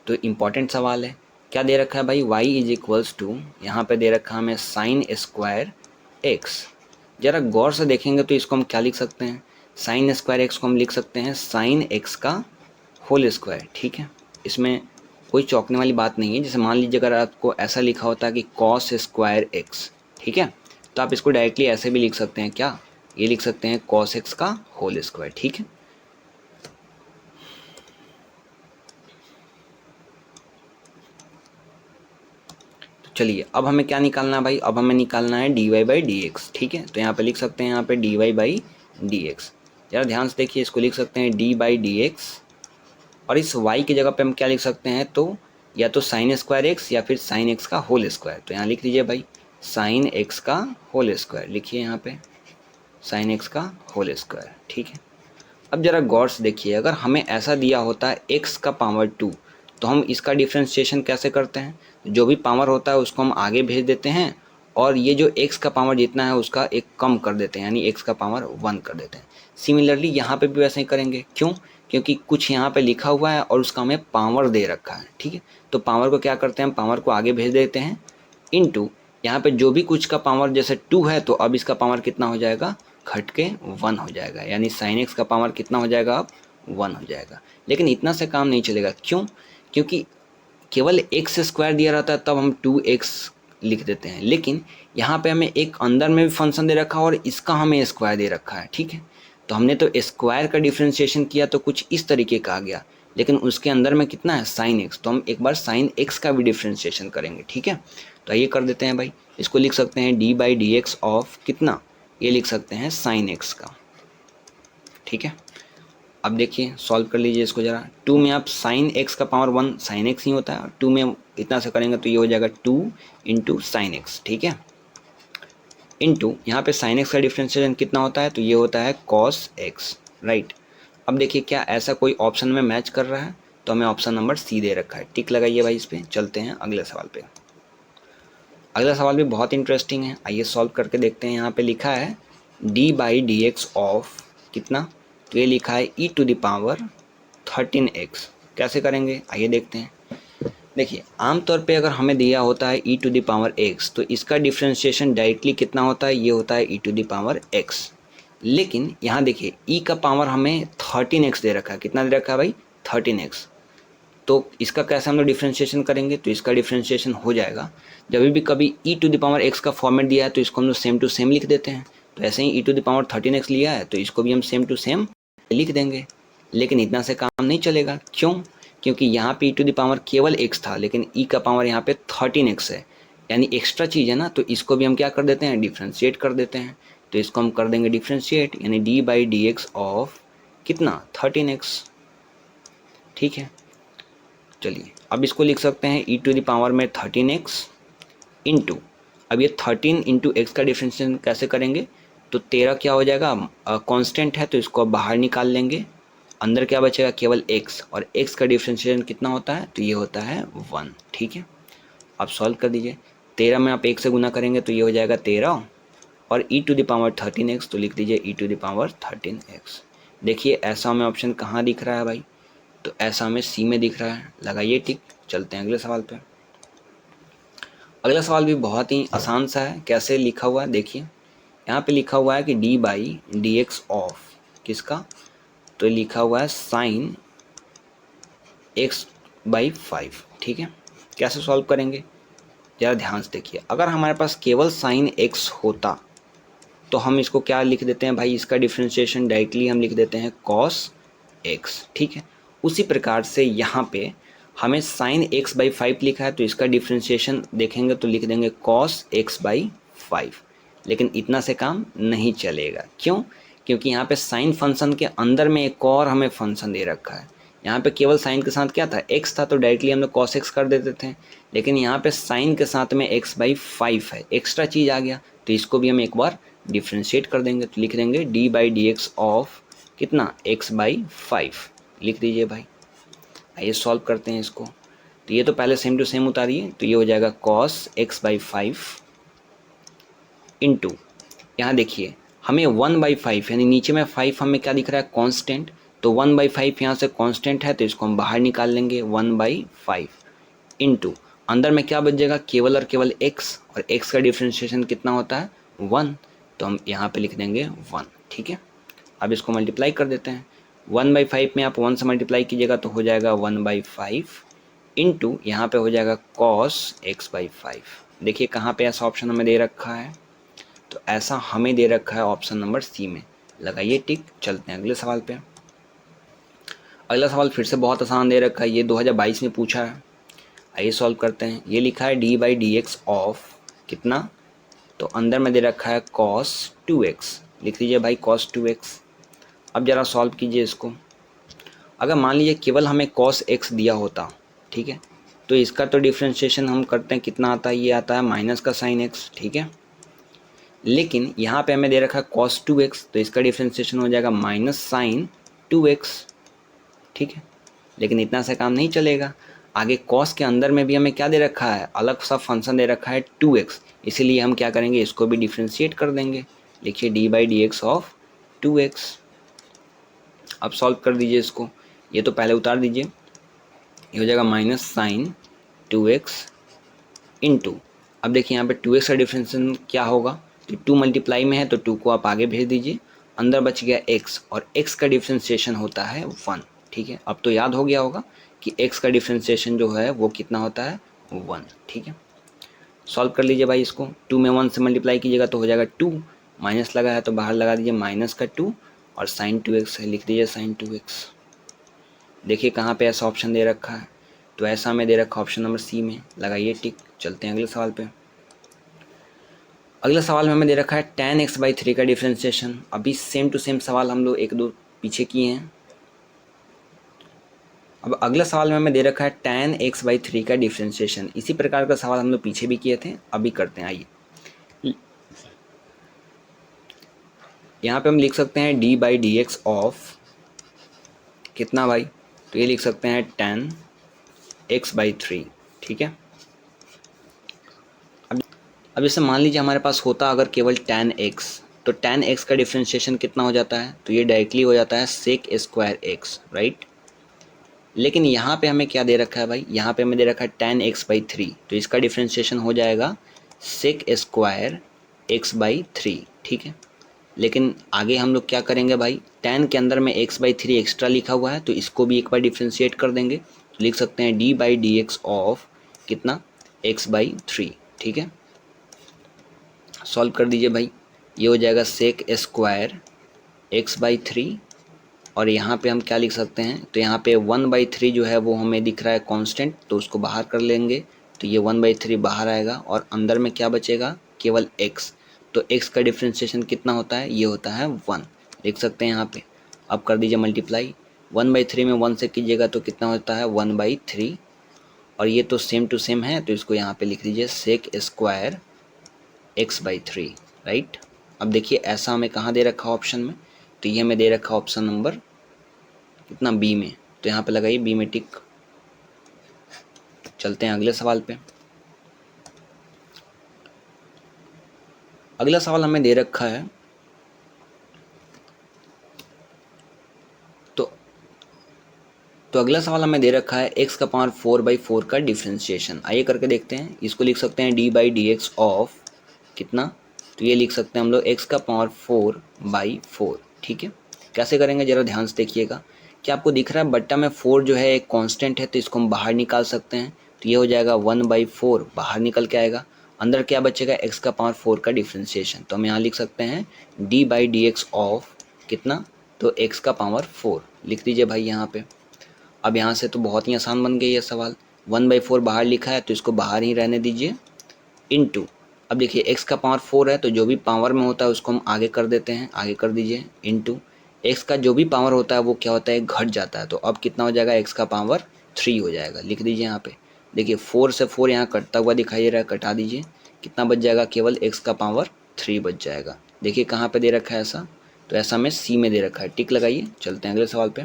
तो इम्पॉर्टेंट सवाल है। क्या दे रखा है भाई, y इज इक्वल्स टू, यहाँ पे दे रखा है हमें साइन स्क्वायर एक्स। ज़रा गौर से देखेंगे तो इसको हम क्या लिख सकते हैं, साइन स्क्वायर एक्स को हम लिख सकते हैं साइन एक्स का होल स्क्वायर, ठीक है। इसमें कोई चौंकने वाली बात नहीं है। जैसे मान लीजिए अगर आपको ऐसा लिखा होता कि कॉस स्क्वायर एक्स, ठीक है, तो आप इसको डायरेक्टली ऐसे भी लिख सकते हैं, क्या, ये लिख सकते हैं कॉस एक्स का होल स्क्वायर, ठीक है। तो चलिए अब हमें क्या निकालना है भाई, अब हमें निकालना है dy/dx, ठीक है। तो यहाँ पे लिख सकते हैं यहाँ पे dy/dx। ज़रा ध्यान से देखिए, इसको लिख सकते हैं d/dx, और इस y की जगह पे हम क्या लिख सकते हैं, तो या तो साइन स्क्वायर एक्स या फिर साइन एक्स का होल स्क्वायर। तो यहाँ लिख लीजिए भाई साइन एक्स का होल स्क्वायर, लिखिए यहाँ पे साइन एक्स का होल स्क्वायर, ठीक है। अब ज़रा गौर से देखिए, अगर हमें ऐसा दिया होता है x का पावर 2, तो हम इसका डिफ्रेंशिएशन कैसे करते हैं, जो भी पावर होता है उसको हम आगे भेज देते हैं, और ये जो x का पावर जितना है उसका एक कम कर देते हैं, यानी x का पावर 1 कर देते हैं। सिमिलरली यहाँ पे भी वैसे ही करेंगे, क्यों, क्योंकि कुछ यहाँ पे लिखा हुआ है और उसका हमें पावर दे रखा है, ठीक है। तो पावर को क्या करते हैं, हम पावर को आगे भेज देते हैं, इनटू यहाँ पे जो भी कुछ का पावर जैसे 2 है, तो अब इसका पावर कितना हो जाएगा, घट के 1 हो जाएगा, यानी साइन एक्स का पावर कितना हो जाएगा, अब 1 हो जाएगा। लेकिन इतना से काम नहीं चलेगा, क्यों, क्योंकि केवल एक्स स्क्वायर दिया रहता है तब हम 2x लिख देते हैं, लेकिन यहाँ पे हमें एक अंदर में भी फंक्शन दे रखा है और इसका हमें स्क्वायर दे रखा है, ठीक है। तो हमने तो स्क्वायर का डिफ्रेंशिएशन किया तो कुछ इस तरीके का आ गया, लेकिन उसके अंदर में कितना है, साइन एक्स, तो हम एक बार साइन एक्स का भी डिफ्रेंशिएशन करेंगे, ठीक है। तो आइए कर देते हैं भाई। इसको लिख सकते हैं d/dx ऑफ कितना, ये लिख सकते हैं साइन एक्स का, ठीक है। अब देखिए सॉल्व कर लीजिए इसको ज़रा। 2 में आप साइन एक्स का पावर 1 साइन एक्स ही होता है, 2 में इतना से करेंगे तो ये हो जाएगा 2 इंटू साइन एक्स, ठीक है, इंटू यहाँ पे साइन एक्स का डिफ्रेंशिएशन कितना होता है, तो ये होता है कॉस एक्स, राइट। अब देखिए क्या ऐसा कोई ऑप्शन में मैच कर रहा है, तो हमें ऑप्शन नंबर सी दे रखा है, टिक लगाइए भाई इस पर। चलते हैं अगले सवाल पे। अगला सवाल भी बहुत इंटरेस्टिंग है, आइए सॉल्व करके देखते हैं। यहाँ पे लिखा है d/dx ऑफ कितना, तो ये लिखा है e⁻13x। कैसे करेंगे आइए देखते हैं। देखिए आमतौर पे अगर हमें दिया होता है e⁻x, तो इसका डिफ्रेंशिएशन डायरेक्टली कितना होता है, ये होता है e⁻x। लेकिन यहाँ देखिए e का पावर हमें 13x दे रखा है, कितना दे रखा है भाई, 13x। तो इसका कैसे हम लोग डिफ्रेंशिएशन करेंगे, तो इसका डिफ्रेंशिएशन हो जाएगा, जब भी कभी e⁻x का फॉर्मेट दिया है तो इसको हम लोग सेम टू सेम लिख देते हैं। तो ऐसे ही e⁻13x लिया है तो इसको भी हम सेम टू सेम लिख देंगे। लेकिन इतना से काम नहीं चलेगा, क्यों, क्योंकि यहाँ पे e केवल x था, लेकिन e का पावर यहाँ पे 13x है, यानी एक्स्ट्रा चीज़ है ना, तो इसको भी हम क्या कर देते हैं, डिफ्रेंशिएट कर देते हैं। तो इसको हम कर देंगे डिफ्रेंशिएट, यानी d/dx ऑफ कितना, 13x, ठीक है। चलिए अब इसको लिख सकते हैं e⁻ में 13x इंटू, अब ये 13 इंटू एक्स का डिफ्रेंशिएशन कैसे करेंगे, तो 13 क्या हो जाएगा, कांस्टेंट है तो इसको अब बाहर निकाल लेंगे, अंदर क्या बचेगा, केवल x, और x का डिफ्रेंशिएशन कितना होता है, तो ये होता है 1, ठीक है। आप सॉल्व कर दीजिए। 13 में आप 1 से गुना करेंगे तो ये हो जाएगा 13 और e⁻13x, तो लिख दीजिए e⁻13x। देखिए ऐसा हमें ऑप्शन कहाँ दिख रहा है भाई, तो ऐसा हमें सी में दिख रहा है, लगाइए टिक। चलते हैं अगले सवाल पे। अगला सवाल भी बहुत ही आसान सा है। कैसे लिखा हुआ है देखिए, यहाँ पे लिखा हुआ है कि d/dx ऑफ किसका, तो लिखा हुआ है साइन x/5। ठीक है, कैसे सॉल्व करेंगे ज़रा ध्यान से देखिए। अगर हमारे पास केवल साइन x होता तो हम इसको क्या लिख देते हैं भाई, इसका डिफ्रेंशिएशन डायरेक्टली हम लिख देते हैं cos x। ठीक है, उसी प्रकार से यहाँ पे हमें साइन x/5 लिखा है तो इसका डिफ्रेंशिएशन देखेंगे तो लिख देंगे cos x/5। लेकिन इतना से काम नहीं चलेगा, क्यों? क्योंकि यहाँ पे साइन फंक्शन के अंदर में एक और हमें फंक्शन दे रखा है। यहाँ पे केवल साइन के साथ क्या था, x था, तो डायरेक्टली हम लोग cos x कर देते थे। लेकिन यहाँ पे साइन के साथ में x/5 है, एक्स्ट्रा चीज़ आ गया, तो इसको भी हम एक बार डिफ्रेंशिएट कर देंगे तो लिख देंगे d/dx ऑफ कितना x/5 लिख दीजिए भाई। आइए सॉल्व करते हैं इसको। तो ये तो पहले सेम टू सेम उतारिए, तो ये हो जाएगा cos x/5 इंटू, यहाँ देखिए हमें 1/5 यानी नीचे में 5 हमें क्या दिख रहा है, कांस्टेंट, तो 1/5 यहाँ से कांस्टेंट है तो इसको हम बाहर निकाल लेंगे 1/5 इंटू अंदर में क्या बचेगा, केवल और केवल x, और x का डिफ्रेंशिएशन कितना होता है 1, तो हम यहाँ पे लिख देंगे 1। ठीक है, अब इसको मल्टीप्लाई कर देते हैं। 1/5 में आप 1 से मल्टीप्लाई कीजिएगा तो हो जाएगा 1/5 इंटू यहाँ पे हो जाएगा cos x/5। देखिए कहाँ पे ऐसा ऑप्शन हमें दे रखा है, तो ऐसा हमें दे रखा है ऑप्शन नंबर सी में, लगाइए टिक। चलते हैं अगले सवाल पे। अगला सवाल फिर से बहुत आसान दे रखा है, ये 2022 में पूछा है। आइए सॉल्व करते हैं। ये लिखा है d/dx ऑफ कितना, तो अंदर में दे रखा है cos 2x, लिख दीजिए भाई cos 2x। अब ज़रा सॉल्व कीजिए इसको। अगर मान लीजिए केवल हमें cos x दिया होता, ठीक है, तो इसका तो डिफ्रेंशिएशन हम करते हैं, कितना आता है, ये आता है माइनस का साइन x। ठीक है, लेकिन यहाँ पे हमें दे रखा है cos 2x, तो इसका डिफ्रेंशिएशन हो जाएगा माइनस साइन 2x। ठीक है, लेकिन इतना से काम नहीं चलेगा, आगे cos के अंदर में भी हमें क्या दे रखा है, अलग सा फंक्शन दे रखा है 2x, इसीलिए हम क्या करेंगे, इसको भी डिफ्रेंशिएट कर देंगे। लिखिए d/dx ऑफ 2x। अब सॉल्व कर दीजिए इसको, ये तो पहले उतार दीजिए, ये हो जाएगा माइनस साइन 2x इंटू, अब देखिए यहाँ पे 2x का डिफ्रेंशिएशन क्या होगा, तो 2 मल्टीप्लाई में है तो 2 को आप आगे भेज दीजिए, अंदर बच गया x, और x का डिफ्रेंशिएशन होता है 1। ठीक है, अब तो याद हो गया होगा कि x का डिफ्रेंशिएशन जो है वो कितना होता है 1। ठीक है, सॉल्व कर लीजिए भाई इसको। 2 में 1 से मल्टीप्लाई कीजिएगा तो हो जाएगा 2, माइनस लगा है तो बाहर लगा दीजिए माइनस का 2, और साइन 2x है, लिख दीजिए साइन 2x। देखिए कहाँ पे ऐसा ऑप्शन दे रखा है, तो ऐसा हमें दे रखा ऑप्शन नंबर सी में, लगाइए टिक। चलते हैं अगले सवाल पे। अगले सवाल में हमें दे रखा है tan x/3 का डिफ्रेंशिएशन। अभी सेम टू सेम सवाल हम लोग एक दो पीछे किए हैं। अब अगला सवाल में हमें दे रखा है tan x/3 का डिफ्रेंशिएशन। इसी प्रकार का सवाल हम लोग पीछे भी किए थे, अभी करते हैं। आइए यहाँ पे हम लिख सकते हैं d/dx ऑफ कितना भाई, तो ये लिख सकते हैं tan x/3। ठीक है, अब जैसे मान लीजिए हमारे पास होता अगर केवल tan x, तो tan x का डिफ्रेंशिएशन कितना हो जाता है, तो ये डायरेक्टली हो जाता है sec² x, राइट। लेकिन यहाँ पे हमें क्या दे रखा है भाई, यहाँ पे हमें दे रखा है tan x/3, तो इसका डिफ्रेंशिएशन हो जाएगा sec² x/3। ठीक है, लेकिन आगे हम लोग क्या करेंगे भाई, tan के अंदर में x/3 एक्स्ट्रा लिखा हुआ है तो इसको भी एक बार डिफ्रेंशिएट कर देंगे, तो लिख सकते हैं d/dx ऑफ कितना x/3। ठीक है, सॉल्व कर दीजिए भाई, ये हो जाएगा sec² x/3, और यहाँ पे हम क्या लिख सकते हैं, तो यहाँ पे 1/3 जो है वो हमें दिख रहा है कांस्टेंट, तो उसको बाहर कर लेंगे, तो ये 1/3 बाहर आएगा और अंदर में क्या बचेगा, केवल x। तो x का डिफ्रेंशिएशन कितना होता है, ये होता है 1, लिख सकते हैं यहाँ पे। अब कर दीजिए मल्टीप्लाई, 1/3 में 1 से कीजिएगा तो कितना होता है 1/3, और ये तो सेम टू सेम है तो इसको यहाँ पे लिख दीजिए sec² x/3, राइट। अब देखिए ऐसा हमें कहाँ दे रखा ऑप्शन में, तो ये हमें दे रखा ऑप्शन नंबर कितना, बी में, तो यहाँ पे लगाइए बी में टिक। चलते हैं अगले सवाल पे। अगला सवाल हमें दे रखा है, तो अगला सवाल हमें दे रखा है x का पावर 4/4 का डिफ्रेंशिएशन। आइए करके देखते हैं। इसको लिख सकते हैं d/dx ऑफ कितना, तो ये लिख सकते हैं हम लोग x का पावर 4/4। ठीक है, कैसे करेंगे जरा ध्यान से देखिएगा। क्या आपको दिख रहा है बट्टा में 4 जो है एक कांस्टेंट है, तो इसको हम बाहर निकाल सकते हैं। तो ये हो जाएगा 1/4, बाहर निकल के आएगा। अंदर क्या बचेगा, x का पावर 4 का डिफ्रेंशिएशन। तो हम यहाँ लिख सकते हैं d/dx ऑफ कितना, तो x का पावर 4 लिख दीजिए भाई यहाँ पे। अब यहाँ से तो बहुत ही आसान बन गई ये सवाल। 1/4 बाहर लिखा है तो इसको बाहर ही रहने दीजिए, इनटू, अब देखिए x का पावर 4 है तो जो भी पावर में होता है उसको हम आगे कर देते हैं, आगे कर दीजिए, इनटू x का जो भी पावर होता है वो क्या होता है, घट जाता है। तो अब कितना हो जाएगा, x का पावर 3 हो जाएगा। लिख दीजिए यहाँ पे। देखिए 4 से 4 यहाँ कटता हुआ दिखाई दे रहा है, कटा दीजिए। कितना बच जाएगा, केवल x का पावर 3 बच जाएगा। देखिए कहाँ पे दे रखा है ऐसा, तो ऐसा में सी में दे रखा है। टिक लगाइए, चलते हैं अगले सवाल पे।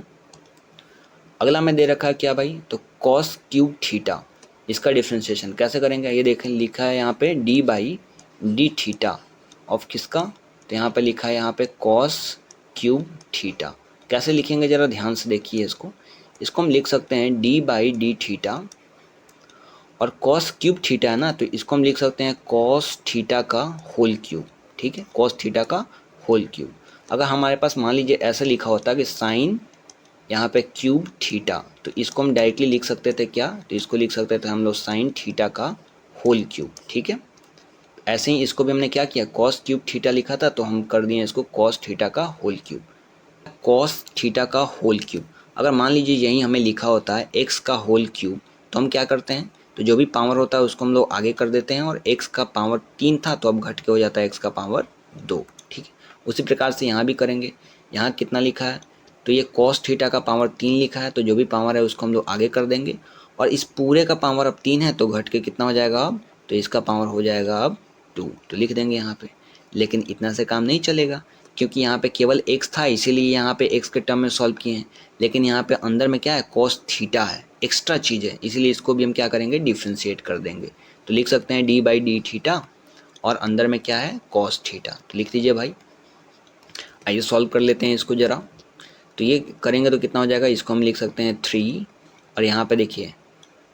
अगला में दे रखा है क्या भाई, तो कॉस क्यूब थीटा, इसका डिफ्रेंशिएशन कैसे करेंगे ये देखें। लिखा है यहाँ पे d/d थीटा ऑफ किसका, तो यहाँ पे लिखा है यहाँ पे कॉस क्यूब थीटा। कैसे लिखेंगे जरा ध्यान से देखिए इसको हम लिख सकते हैं d/d थीटा, और कॉस क्यूब थीटा है ना, तो इसको हम लिख सकते हैं कॉस थीटा का होल क्यूब। ठीक है, कॉस थीटा का होल क्यूब। अगर हमारे पास मान लीजिए ऐसा लिखा होता कि साइन यहाँ पे क्यूब थीटा, तो इसको हम डायरेक्टली लिख सकते थे क्या, तो इसको लिख सकते थे हम लोग साइन थीटा का होल क्यूब। ठीक है, ऐसे ही इसको भी हमने क्या किया, कॉस क्यूब थीटा लिखा था तो हम कर दिए इसको कॉस थीटा का होल क्यूब। कॉस थीटा का होल क्यूब, अगर मान लीजिए यही हमें लिखा होता है एक्स का होल क्यूब, तो हम क्या करते हैं, तो जो भी पावर होता है उसको हम लोग आगे कर देते हैं, और एक्स का पावर 3 था तो अब घट के हो जाता है एक्स का पावर 2। ठीक है, उसी प्रकार से यहाँ भी करेंगे। यहाँ कितना लिखा है, तो ये कॉस थीटा का पावर 3 लिखा है, तो जो भी पावर है उसको हम लोग आगे कर देंगे, और इस पूरे का पावर अब 3 है तो घट के कितना हो जाएगा अब, तो इसका पावर हो जाएगा अब 2, तो लिख देंगे यहाँ पे। लेकिन इतना से काम नहीं चलेगा, क्योंकि यहाँ पे केवल x था इसीलिए यहाँ पे x के टर्म में सॉल्व किए हैं, लेकिन यहाँ पे अंदर में क्या है, कॉस थीटा है, एक्स्ट्रा चीज़ है, इसीलिए इसको भी हम क्या करेंगे, डिफ्रेंशिएट कर देंगे। तो लिख सकते हैं d/d थीटा, और अंदर में क्या है, कॉस थीटा, तो लिख दीजिए भाई। आइए सॉल्व कर लेते हैं इसको ज़रा। तो ये करेंगे तो कितना हो जाएगा, इसको हम लिख सकते हैं 3, और यहाँ पे देखिए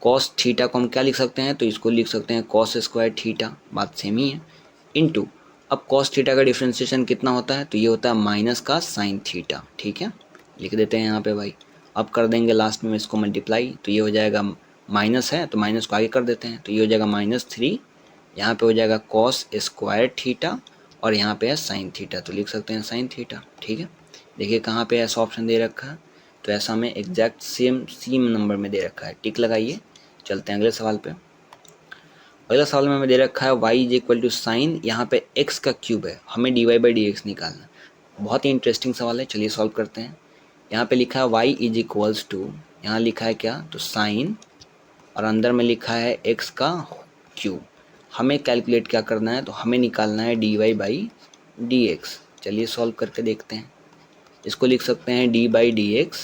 कॉस थीटा को हम क्या लिख सकते हैं, तो इसको लिख सकते हैं कॉस स्क्वायर थीटा, बात सेम ही है, इनटू, अब कॉस थीटा का डिफ्रेंशिएशन कितना होता है, तो ये होता है माइनस का साइन थीटा। ठीक है, लिख देते हैं यहाँ पे भाई। अब कर देंगे लास्ट में इसको मल्टीप्लाई, तो ये हो जाएगा, माइनस है तो माइनस को आगे कर देते हैं, तो ये हो जाएगा -3, यहाँ पे हो जाएगा कॉस स्क्वायर थीटा, और यहाँ पे है साइन थीटा, तो लिख सकते हैं साइन थीटा। ठीक है, देखिए कहाँ पे ऐसा ऑप्शन दे रखा है, तो ऐसा में एग्जैक्ट सेम नंबर में दे रखा है। टिक लगाइए, चलते हैं अगले सवाल पे। अगला सवाल में हमें दे रखा है y is equal to sine, यहाँ पे x का क्यूब है, हमें dy/dx निकालना। बहुत ही इंटरेस्टिंग सवाल है, चलिए सॉल्व करते हैं। यहाँ पे लिखा है y इज इक्वल्स टू, यहाँ लिखा है क्या, तो साइन, और अंदर में लिखा है x का क्यूब। हमें कैलकुलेट क्या करना है, तो हमें निकालना है dy/dx। चलिए सॉल्व करके देखते हैं। इसको लिख सकते हैं d/dx,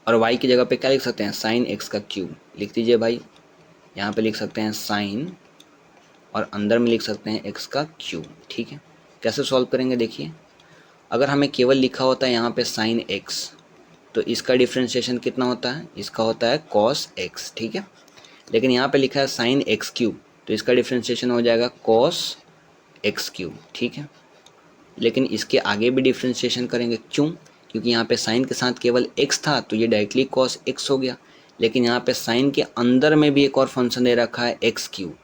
और y की जगह पे क्या लिख सकते हैं, साइन x का क्यूब। लिख दीजिए भाई, यहाँ पे लिख सकते हैं साइन, और अंदर में लिख सकते हैं x का क्यूब। ठीक है, कैसे सॉल्व करेंगे देखिए। अगर हमें केवल लिखा होता है यहाँ पे साइन x, तो इसका डिफ्रेंशिएशन कितना होता है, इसका होता है कॉस x। ठीक है, लेकिन यहाँ पे लिखा है साइन x क्यूब, तो इसका डिफ्रेंशिएशन हो जाएगा कॉस x क्यूब। ठीक है, लेकिन इसके आगे भी डिफ्रेंशिएशन करेंगे, क्यों, क्योंकि यहाँ पे साइन के साथ केवल x था तो ये डायरेक्टली कॉस x हो गया, लेकिन यहाँ पे साइन के अंदर में भी एक और फंक्शन दे रखा है x क्यूब,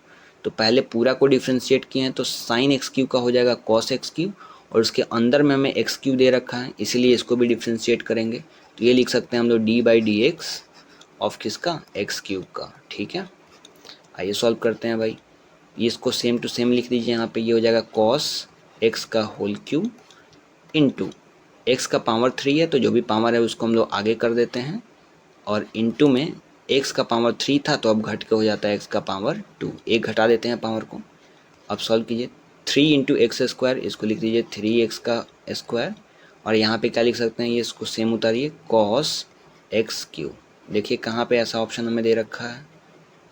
तो पहले पूरा को डिफ्रेंशिएट किए हैं तो साइन एक्स क्यूब का हो जाएगा कॉस एक्स क्यूब, और उसके अंदर में हमें एक्स क्यूब दे रखा है इसीलिए इसको भी डिफ्रेंशिएट करेंगे, तो ये लिख सकते हैं हम लोग d/dx ऑफ किसका, एक्स क्यूब का। ठीक है, आइए सॉल्व करते हैं भाई। ये इसको सेम टू सेम लिख दीजिए यहाँ पे, ये हो जाएगा कॉस एक्स का होल क्यूब इंटू, एक्स का पावर 3 है तो जो भी पावर है उसको हम लोग आगे कर देते हैं, और इंटू में x का पावर 3 था तो अब घट के हो जाता है x का पावर 2, एक घटा देते हैं पावर को। अब सॉल्व कीजिए, 3 इंटू एक्स स्क्वायर, इसको लिख दीजिए 3x का स्क्वायर, और यहाँ पे क्या लिख सकते हैं, ये इसको सेम उतारिए, कॉस एक्स क्यूब। देखिए कहाँ पे ऐसा ऑप्शन हमें दे रखा है,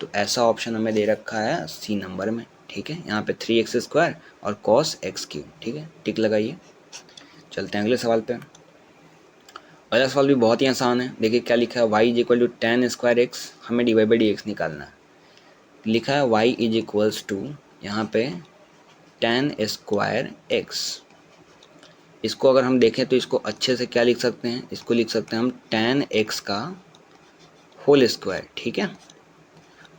तो ऐसा ऑप्शन हमें दे रखा है सी नंबर में। ठीक है, यहाँ पे 3x² और cos x³, ठीक है, टिक लगाइए। चलते हैं अगले सवाल पे। अगला सवाल भी बहुत ही आसान है। देखिए क्या लिखा है, y = tan²x, हमें dy/dx निकालना है। लिखा है y = यहाँ पे tan²x। इसको अगर हम देखें तो इसको अच्छे से क्या लिख सकते हैं, इसको लिख सकते हैं हम tan x का होल स्क्वायर, ठीक है,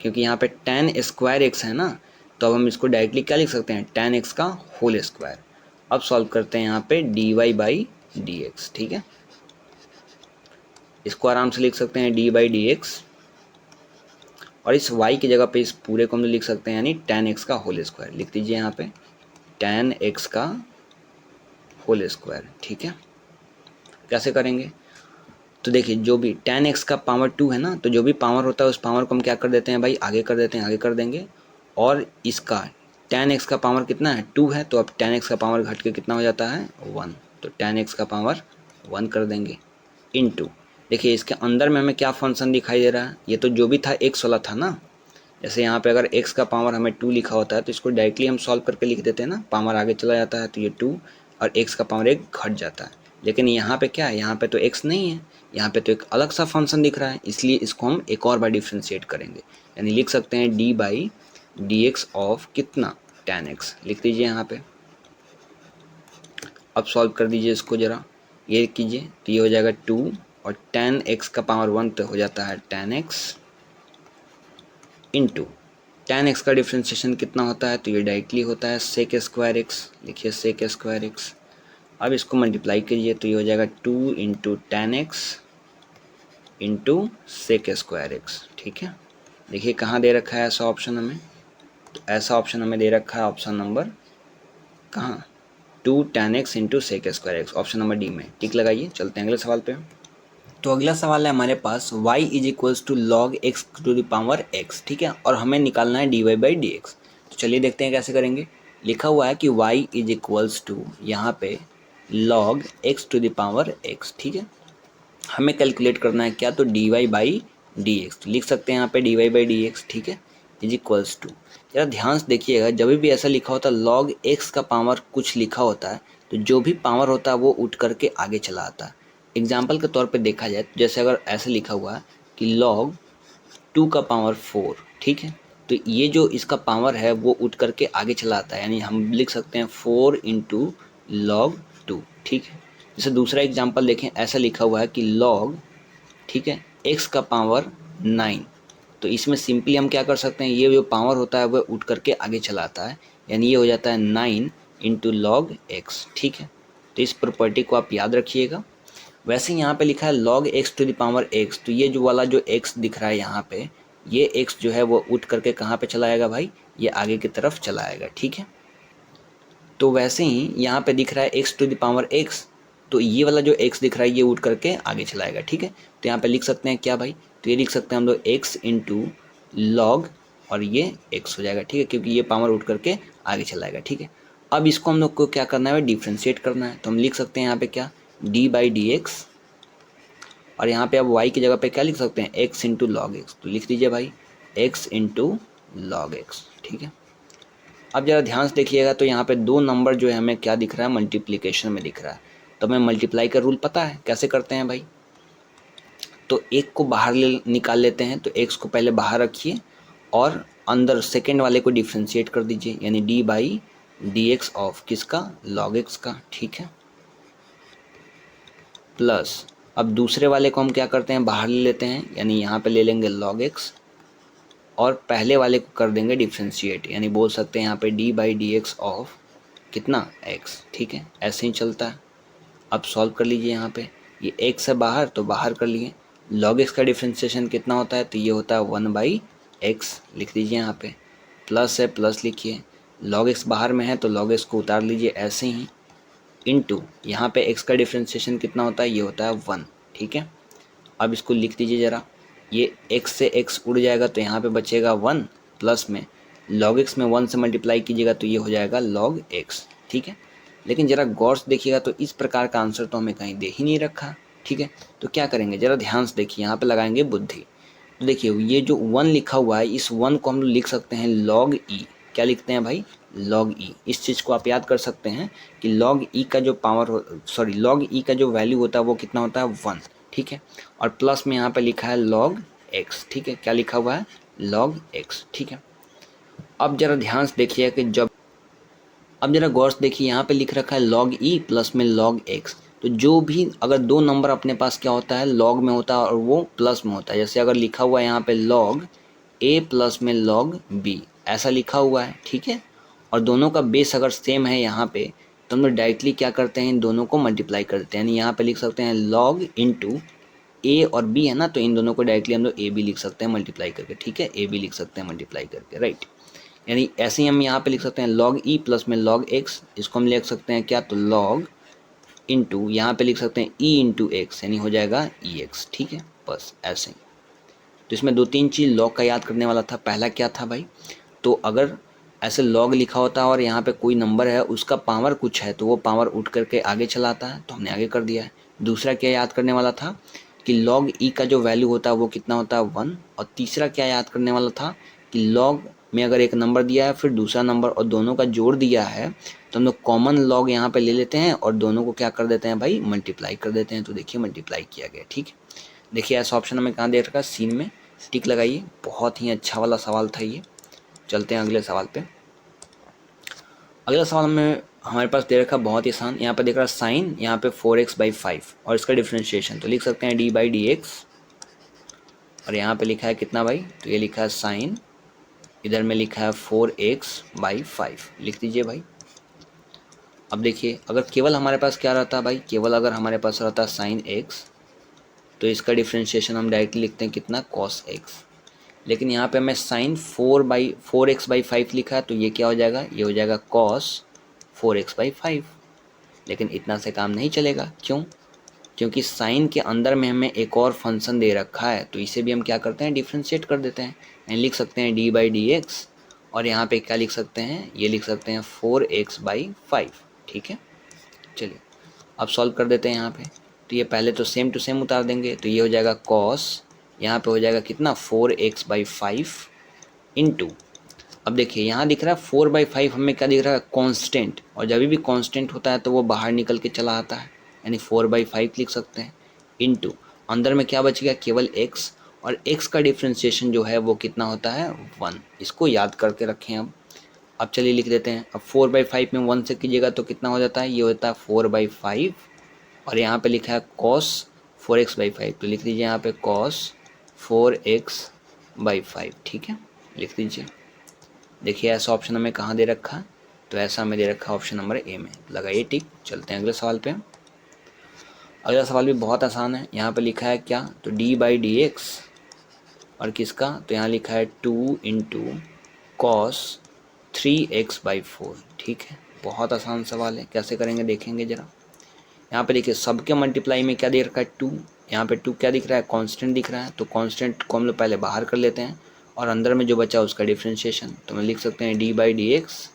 क्योंकि यहाँ पे tan²x है ना, तो अब हम इसको डायरेक्टली क्या लिख सकते हैं, tan x का होल स्क्वायर। अब सॉल्व करते हैं यहाँ पे dy/dx, ठीक है, इसको आराम से लिख सकते हैं dy/dx, और इस y की जगह पे इस पूरे को हम लिख सकते हैं यानी tan x का होल स्क्वायर। लिख दीजिए यहाँ पे tan x का होल स्क्वायर, ठीक है। कैसे करेंगे, तो देखिए जो भी tan x का पावर 2 है ना, तो जो भी पावर होता है उस पावर को हम क्या कर देते हैं भाई, आगे कर देते हैं, आगे कर देंगे। और इसका tan x का पावर कितना है, 2 है, तो अब tan x का पावर घट के कितना हो जाता है, 1, तो tan x का पावर 1 कर देंगे इनटू। देखिए इसके अंदर में हमें क्या फंक्शन दिखाई दे रहा है, ये तो जो भी था x वाला था ना। जैसे यहाँ पे अगर x का पावर हमें 2 लिखा होता है तो इसको डायरेक्टली हम सॉल्व करके लिख देते हैं ना, पावर आगे चला जाता है तो ये 2 और x का पावर 1 घट जाता है। लेकिन यहाँ पे क्या है, यहाँ पे तो x नहीं है, यहाँ पे तो एक अलग सा फंक्शन दिख रहा है, इसलिए इसको हम एक और बार डिफ्रेंशिएट करेंगे, यानी लिख सकते हैं d/dx ऑफ कितना, tan x, लिख दीजिए यहाँ पे। अब सॉल्व कर दीजिए इसको ज़रा, ये कीजिए तो ये हो जाएगा 2 और tan x का पावर 1 तो हो जाता है tan x into tan x का डिफ्रेंशिएशन कितना होता है, तो ये डायरेक्टली होता है sec²x, लिखिए sec²x। अब इसको मल्टीप्लाई कीजिए तो ये हो जाएगा 2 into tan x into sec²x, ठीक है। देखिए कहाँ दे रखा है ऐसा ऑप्शन हमें, तो ऐसा ऑप्शन हमें दे रखा है ऑप्शन नंबर कहाँ, 2 tan x into sec²x, option number d में, टिक लगाइए। चलते हैं अगले सवाल पे। तो अगला सवाल है हमारे पास y = log x², ठीक है, और हमें निकालना है dy/dx। तो चलिए देखते हैं कैसे करेंगे। लिखा हुआ है कि y = यहाँ पे log x², ठीक है, हमें कैलकुलेट करना है क्या, तो dy/dx, तो लिख सकते हैं यहाँ पे dy/dx, ठीक है, = जरा ध्यान से देखिएगा, जब भी ऐसा लिखा होता है log x का पावर कुछ लिखा होता है तो जो भी पावर होता है वो उठ करके आगे चला आता है। एग्जाम्पल के तौर पे देखा जाए तो जैसे अगर ऐसे लिखा हुआ है कि log 2 का पावर 4, ठीक है, तो ये जो इसका पावर है वो उठ करके आगे चला आता है, यानी हम लिख सकते हैं 4 इंटू log 2, ठीक है। जैसे दूसरा एग्जाम्पल देखें, ऐसा लिखा हुआ है कि log, ठीक है, x का पावर 9, तो इसमें सिंपली हम क्या कर सकते हैं, ये जो पावर होता है वह उठ करके आगे चला आता है, यानी ये हो जाता है 9 इंटू log x, ठीक है। तो इस प्रॉपर्टी को आप याद रखिएगा। वैसे यहाँ पे लिखा है log x², तो ये जो वाला जो x दिख रहा है यहाँ पे, ये x जो है वो उठ करके कहाँ पे चला आएगा भाई, ये आगे की तरफ चला आएगा, ठीक है। तो वैसे ही यहाँ पे दिख रहा है x², तो ये वाला जो x दिख रहा है ये उठ करके आगे चलाएगा, ठीक है। तो यहाँ पे लिख सकते हैं क्या भाई, तो ये लिख सकते हैं हम लोग x इंटू लॉग, और ये x हो जाएगा, ठीक है, क्योंकि ये पावर उठ करके आगे चलाएगा, ठीक है। अब इसको हम लोग को क्या करना है, डिफ्रेंशिएट करना है, तो हम लिख सकते हैं यहाँ पे क्या, d/dx, और यहाँ पे अब y की जगह पे क्या लिख सकते हैं, x इंटू लॉग एक्स, तो लिख दीजिए भाई x इंटू लॉग एक्स, ठीक है। अब ज़रा ध्यान से देखिएगा, तो यहाँ पे दो नंबर जो है हमें क्या दिख रहा है, मल्टीप्लिकेशन में दिख रहा है, तो हमें मल्टीप्लाई का रूल पता है कैसे करते हैं भाई। तो एक को बाहर निकाल लेते हैं, तो x को पहले बाहर रखिए और अंदर सेकेंड वाले को डिफ्रेंशिएट कर दीजिए, यानी d/dx ऑफ किसका, log x का, ठीक है, प्लस अब दूसरे वाले को हम क्या करते हैं, बाहर ले लेते हैं, यानी यहाँ पे ले लेंगे log x और पहले वाले को कर देंगे डिफ्रेंशिएट, यानी बोल सकते हैं यहाँ पे d/dx ऑफ कितना, x, ठीक है, ऐसे ही चलता है। अब सॉल्व कर लीजिए, यहाँ पे ये x है बाहर तो बाहर कर लिए, log x का डिफ्रेंशिएशन कितना होता है, तो ये होता है 1/x, लिख दीजिए यहाँ पे, प्लस है प्लस लिखिए, log x बाहर में है तो log x को उतार लीजिए ऐसे ही, इनटू यहाँ पे x का डिफ्रेंशिएशन कितना होता है, ये होता है 1, ठीक है। अब इसको लिख दीजिए ज़रा, ये x से x उड़ जाएगा तो यहाँ पे बचेगा 1, प्लस में log x में 1 से मल्टीप्लाई कीजिएगा तो ये हो जाएगा log x, ठीक है। लेकिन ज़रा गौर से देखिएगा तो इस प्रकार का आंसर तो हमें कहीं दे ही नहीं रखा, ठीक है। तो क्या करेंगे, ज़रा ध्यान से देखिए, यहाँ पे लगाएंगे बुद्धि। तो देखिए ये जो 1 लिखा हुआ है, इस 1 को हम लिख सकते हैं log e, क्या लिखते हैं भाई, log e। इस चीज़ को आप याद कर सकते हैं कि log e का जो पावर log e का जो वैल्यू होता है वो कितना होता है 1, ठीक है। और प्लस में यहाँ पे लिखा है log x, ठीक है, क्या लिखा हुआ है log x, ठीक है। अब जरा ध्यान से देखिए कि अब जरा गौर से देखिए यहाँ पे लिख रखा है log e प्लस में log x। तो जो भी अगर दो नंबर अपने पास क्या होता है log में होता है और वो प्लस में होता है, जैसे अगर लिखा हुआ है यहाँ पे log a प्लस में log b, ऐसा लिखा हुआ है, ठीक है। और दोनों का बेस अगर सेम है यहाँ पे, तो हम लोग डायरेक्टली क्या करते हैं, इन दोनों को मल्टीप्लाई कर देते हैं। यानी यहाँ पे लिख सकते हैं log इंटू ए और बी है ना, तो इन दोनों को डायरेक्टली हम लोग ए बी लिख सकते हैं मल्टीप्लाई करके, ठीक है, ए बी लिख सकते हैं मल्टीप्लाई करके, राइट। यानी ऐसे ही हम यहाँ पे लिख सकते हैं log e प्लस में log x, इसको हम लिख सकते हैं क्या, तो log इंटू यहाँ पे लिख सकते हैं e इंटू एक्स, यानी हो जाएगा ई एक्स, ठीक है, बस ऐसे ही। तो इसमें दो तीन चीज़ log का याद करने वाला था। पहला क्या था भाई, तो अगर ऐसे log लिखा होता और यहाँ पे कोई नंबर है उसका पावर कुछ है तो वो पावर उठ करके आगे चला आता है, तो हमने आगे कर दिया है। दूसरा क्या याद करने वाला था कि log e का जो वैल्यू होता है वो कितना होता है 1। और तीसरा क्या याद करने वाला था कि log में अगर एक नंबर दिया है फिर दूसरा नंबर और दोनों का जोड़ दिया है, तो हम लोग कॉमन log यहाँ पे ले लेते हैं और दोनों को क्या कर देते हैं भाई, मल्टीप्लाई कर देते हैं। तो देखिए मल्टीप्लाई किया गया, ठीक है। देखिए ऐसा ऑप्शन हमें कहाँ दे रखा है, सीन में टिक लगाइए। बहुत ही अच्छा वाला सवाल था ये। चलते हैं अगले सवाल पे। अगला सवाल में हमारे पास दे रखा बहुत ही आसान, यहाँ पे देख रहा है साइन, यहाँ पे 4x/5 और इसका डिफ्रेंशिएशन, तो लिख सकते हैं d/dx। और यहाँ पे लिखा है कितना भाई, तो ये लिखा है साइन, इधर में लिखा है 4x/5, लिख दीजिए भाई। अब देखिए अगर केवल हमारे पास क्या रहता है भाई, केवल अगर हमारे पास रहता है साइन x, तो इसका डिफ्रेंशिएशन हम डायरेक्टली लिखते हैं कितना, cos x। लेकिन यहाँ पे हमें साइन 4x/5 लिखा है, तो ये क्या हो जाएगा, ये हो जाएगा cos 4x/5। लेकिन इतना से काम नहीं चलेगा, क्यों, क्योंकि साइन के अंदर में हमें एक और फंक्शन दे रखा है, तो इसे भी हम क्या करते हैं, डिफ्रेंशिएट कर देते हैं। यानी लिख सकते हैं d/dx और यहाँ पे क्या लिख सकते हैं, ये लिख सकते हैं 4x/5, ठीक है। चलिए अब सॉल्व कर देते हैं यहाँ पे। तो ये पहले तो सेम टू सेम उतार देंगे, तो ये हो जाएगा cos, यहाँ पे हो जाएगा कितना 4x/5 इंटू, अब देखिए यहाँ दिख रहा है 4/5, हमें क्या दिख रहा है, कांस्टेंट। और जब भी कांस्टेंट होता है तो वो बाहर निकल के चला आता है, यानी 4/5 लिख सकते हैं, इंटू अंदर में क्या बच गया, केवल x। और x का डिफ्रेंशिएशन जो है वो कितना होता है 1। इसको याद करके रखें। अब चलिए लिख देते हैं। अब 4/5 में 1 से कीजिएगा तो कितना हो जाता है, ये होता है 4/5। और यहाँ पे लिखा है cos 4x/5, तो लिख दीजिए यहाँ पे cos 4x/5, ठीक है, लिख दीजिए। देखिए ऐसा ऑप्शन हमें कहाँ दे रखा है, तो ऐसा हमें दे रखा है ऑप्शन नंबर ए में, लगाइए टिक। चलते हैं अगले सवाल पे। अगला सवाल भी बहुत आसान है। यहाँ पे लिखा है क्या, तो d/dx और किसका, तो यहाँ लिखा है 2 इंटू कॉस 3x/4, ठीक है। बहुत आसान सवाल है, कैसे करेंगे देखेंगे जरा। यहाँ पे देखिए सबके मल्टीप्लाई में क्या दे रखा है 2, यहाँ पे 2 क्या दिख रहा है, कांस्टेंट दिख रहा है, तो कांस्टेंट को हम लोग पहले बाहर कर लेते हैं और अंदर में जो बचा उसका डिफ्रेंशिएशन, तो हम लिख सकते हैं d/dx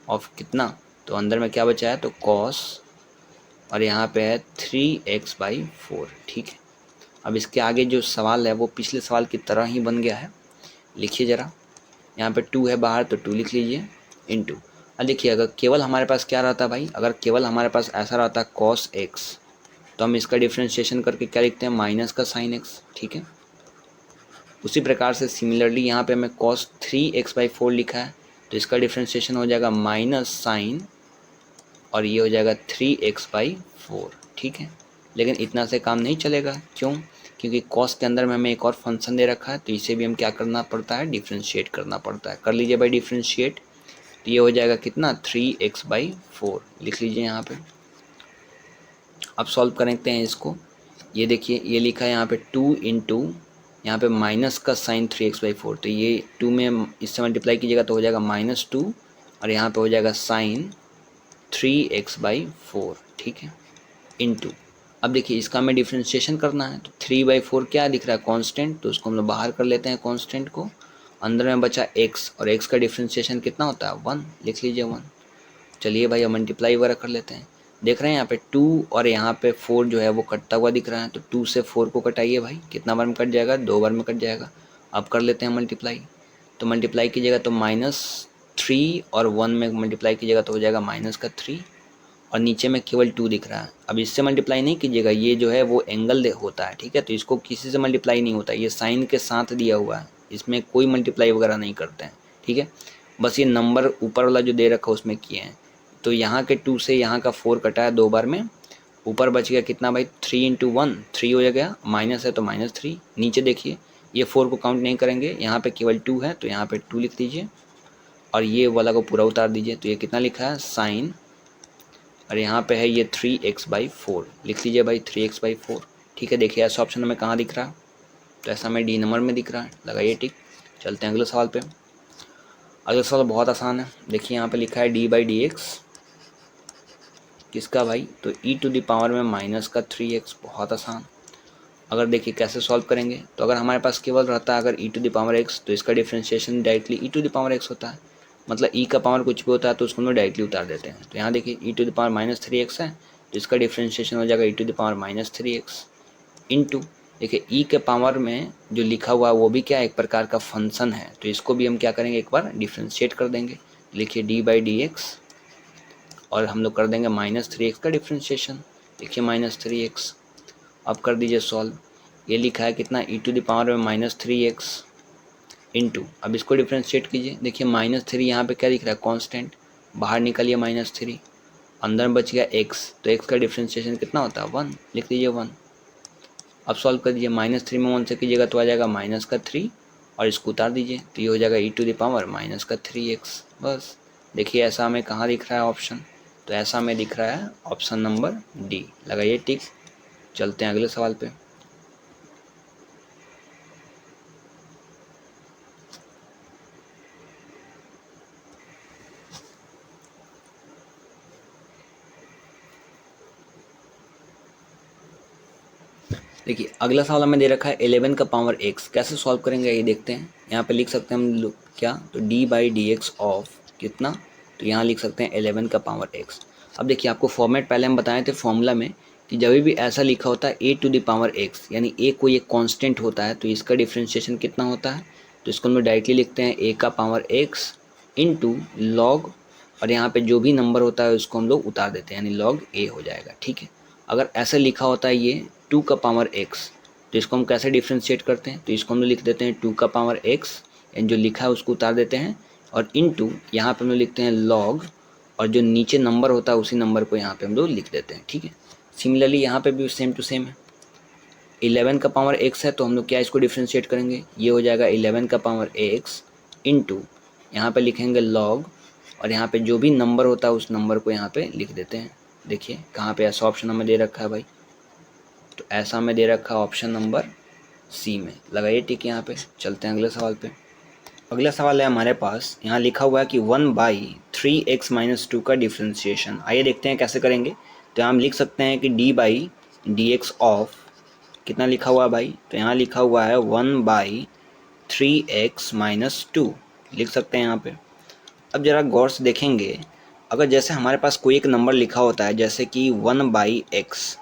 ऑफ कितना, तो अंदर में क्या बचा है, तो cos, और यहाँ पे है 3x/4, ठीक है। अब इसके आगे जो सवाल है वो पिछले सवाल की तरह ही बन गया है। लिखिए ज़रा, यहाँ पे 2 है बाहर तो 2 लिख लीजिए, इंटू। अब देखिए अगर केवल हमारे पास क्या रहता भाई, अगर केवल हमारे पास ऐसा रहता cos x, तो हम इसका डिफ्रेंशिएशन करके क्या लिखते हैं, माइनस का sin x, ठीक है। उसी प्रकार से सिमिलरली यहाँ पे हमें cos 3x/4 लिखा है, तो इसका डिफ्रेंशिएशन हो जाएगा माइनस साइन, और ये हो जाएगा 3x/4, ठीक है। लेकिन इतना से काम नहीं चलेगा, क्यों, क्योंकि cos के अंदर में हमें एक और फंक्शन दे रखा है, तो इसे भी हम क्या करना पड़ता है, डिफ्रेंशिएट करना पड़ता है। कर लीजिए भाई डिफ्रेंशिएट, तो ये हो जाएगा कितना 3x/4, लिख लीजिए यहाँ पे। अब सॉल्व करते हैं इसको। ये देखिए ये लिखा है यहाँ पे 2 इंटू, यहाँ पे माइनस का साइन 3x/4, तो ये 2 में इससे मल्टीप्लाई कीजिएगा तो हो जाएगा -2, और यहाँ पे हो जाएगा साइन 3x/4, ठीक है, इंटू। अब देखिए इसका हमें डिफ्रेंशिएशन करना है, तो 3/4 क्या दिख रहा है, कांस्टेंट, तो उसको हम लोग बाहर कर लेते हैं कांस्टेंट को। अंदर में बचा x, और x का डिफ्रेंशिएशन कितना होता है 1, लिख लीजिए 1। चलिए भाई अब मल्टीप्लाई वगैरह कर लेते हैं। देख रहे हैं यहाँ पे 2 और यहाँ पे 4 जो है वो कटता हुआ दिख रहा है, तो 2 से 4 को कटाइए भाई, कितना बार में कट जाएगा, 2 बार में कट जाएगा। अब कर लेते हैं मल्टीप्लाई, तो मल्टीप्लाई कीजिएगा तो 3 और 1 में मल्टीप्लाई कीजिएगा तो हो जाएगा -3, और नीचे में केवल 2 दिख रहा है। अब इससे मल्टीप्लाई नहीं कीजिएगा, ये जो है वो एंगल होता है, ठीक है, तो इसको किसी से मल्टीप्लाई नहीं होता, ये साइन के साथ दिया हुआ है, इसमें कोई मल्टीप्लाई वगैरह नहीं करते हैं, ठीक है। बस ये नंबर ऊपर वाला जो दे रखा है उसमें किए हैं। तो यहाँ के 2 से यहाँ का 4 कटा है 2 बार में, ऊपर बच गया कितना भाई, 3 × 1 3 हो गया, माइनस है तो -3। नीचे देखिए ये 4 को काउंट नहीं करेंगे, यहाँ पे केवल 2 है तो यहाँ पे 2 लिख दीजिए, और ये वाला को पूरा उतार दीजिए। तो ये कितना लिखा है, साइन, और यहाँ पे है ये 3x/4, लिख लीजिए भाई 3x/4, ठीक है। देखिए ऐसा ऑप्शन हमें कहाँ दिख रहा है, तो ऐसा हमें डी नंबर में दिख रहा है, लगाइए टिक। चलते हैं अगले सवाल पे। अगला सवाल बहुत आसान है, देखिए यहाँ पे लिखा है d/dx किसका भाई, तो e⁻³ में -3x, बहुत आसान। अगर देखिए कैसे सॉल्व करेंगे, तो अगर हमारे पास केवल रहता है अगर e⁻x, तो इसका डिफ्रेंशिएशन डायरेक्टली e⁻x होता है, मतलब e का पावर कुछ भी होता है तो उसको हम लोग डायरेक्टली उतार देते हैं। तो यहाँ देखिए e⁻³ है, तो इसका डिफ्रेंशिएशन हो जाएगा e⁻³ इंटू, देखिए ई के पावर में जो लिखा हुआ है वो भी क्या है, एक प्रकार का फंक्शन है, तो इसको भी हम क्या करेंगे, एक बार डिफ्रेंशिएट कर देंगे। लिखिए d/dx, और हम लोग कर देंगे -3x का डिफ्रेंशिएशन, देखिए -3x। अब कर दीजिए सॉल्व, ये लिखा है कितना, e⁻³ में -3x इंटू, अब इसको डिफ्रेंशिएट कीजिए, देखिए -3 यहाँ पे क्या दिख रहा है, कांस्टेंट, बाहर निकलिए -3, अंदर बच गया x, तो x का डिफ्रेंशिएशन कितना होता है, 1, लिख दीजिए 1। अब सॉल्व कर दीजिए, -3 में 1 से कीजिएगा तो आ जाएगा -3, और इसको उतार दीजिए तो ये हो जाएगा e⁻³ बस। देखिए ऐसा हमें कहाँ दिख रहा है ऑप्शन, तो ऐसा हमें दिख रहा है ऑप्शन नंबर डी, लगाइए टिक। चलते हैं अगले सवाल पे। देखिए अगला सवाल हमें दे रखा है 11 का पावर x, कैसे सॉल्व करेंगे ये देखते हैं। यहाँ पे लिख सकते हैं हम लोग क्या, तो d/dx ऑफ कितना, तो यहाँ लिख सकते हैं 11 का पावर x। अब देखिए आपको फॉर्मेट पहले हम बताए थे फॉर्मूला में कि जब भी ऐसा लिखा होता है a⁻x, यानी a कोई एक कांस्टेंट होता है तो इसका डिफ्रेंशिएशन कितना होता है, तो इसको हम लोग डायरेक्टली लिखते हैं a का पावर x इंटू लॉग, और यहाँ पे जो भी नंबर होता है उसको हम लोग उतार देते हैं, यानी log a हो जाएगा, ठीक है। अगर ऐसा लिखा होता है ये 2 का पावर x, तो इसको हम कैसे डिफ्रेंशिएट करते हैं, तो इसको हम लोग लिख देते हैं 2 का पावर x, यानी जो लिखा है उसको उतार देते हैं, और इनटू यहाँ पे हम लोग लिखते हैं log, और जो नीचे नंबर होता है उसी नंबर को यहाँ पे हम लोग लिख देते हैं, ठीक है। सिमिलरली यहाँ पे भी सेम टू सेम है, 11 का पावर x है तो हम लोग क्या इसको डिफ्रेंशिएट करेंगे, ये हो जाएगा 11 का पावर x इंटू यहाँ पे लिखेंगे log, और यहाँ पे जो भी नंबर होता है उस नंबर को यहाँ पे लिख देते हैं। देखिए कहाँ पे ऐसा ऑप्शन हमें दे रखा है भाई, तो ऐसा हमें दे रखा है ऑप्शन नंबर सी में, लगाइए टिक यहाँ पे। चलते हैं अगले सवाल पे। अगला सवाल है हमारे पास, यहाँ लिखा हुआ है कि 1/3x - 2 का डिफ्रेंशिएशन, आइए देखते हैं कैसे करेंगे। तो हम लिख सकते हैं कि d/dx ऑफ कितना लिखा हुआ है भाई, तो यहाँ लिखा हुआ है 1/3x - 2, लिख सकते हैं यहाँ पे। अब ज़रा गौर से देखेंगे, अगर जैसे हमारे पास कोई एक नंबर लिखा होता है जैसे कि 1/x,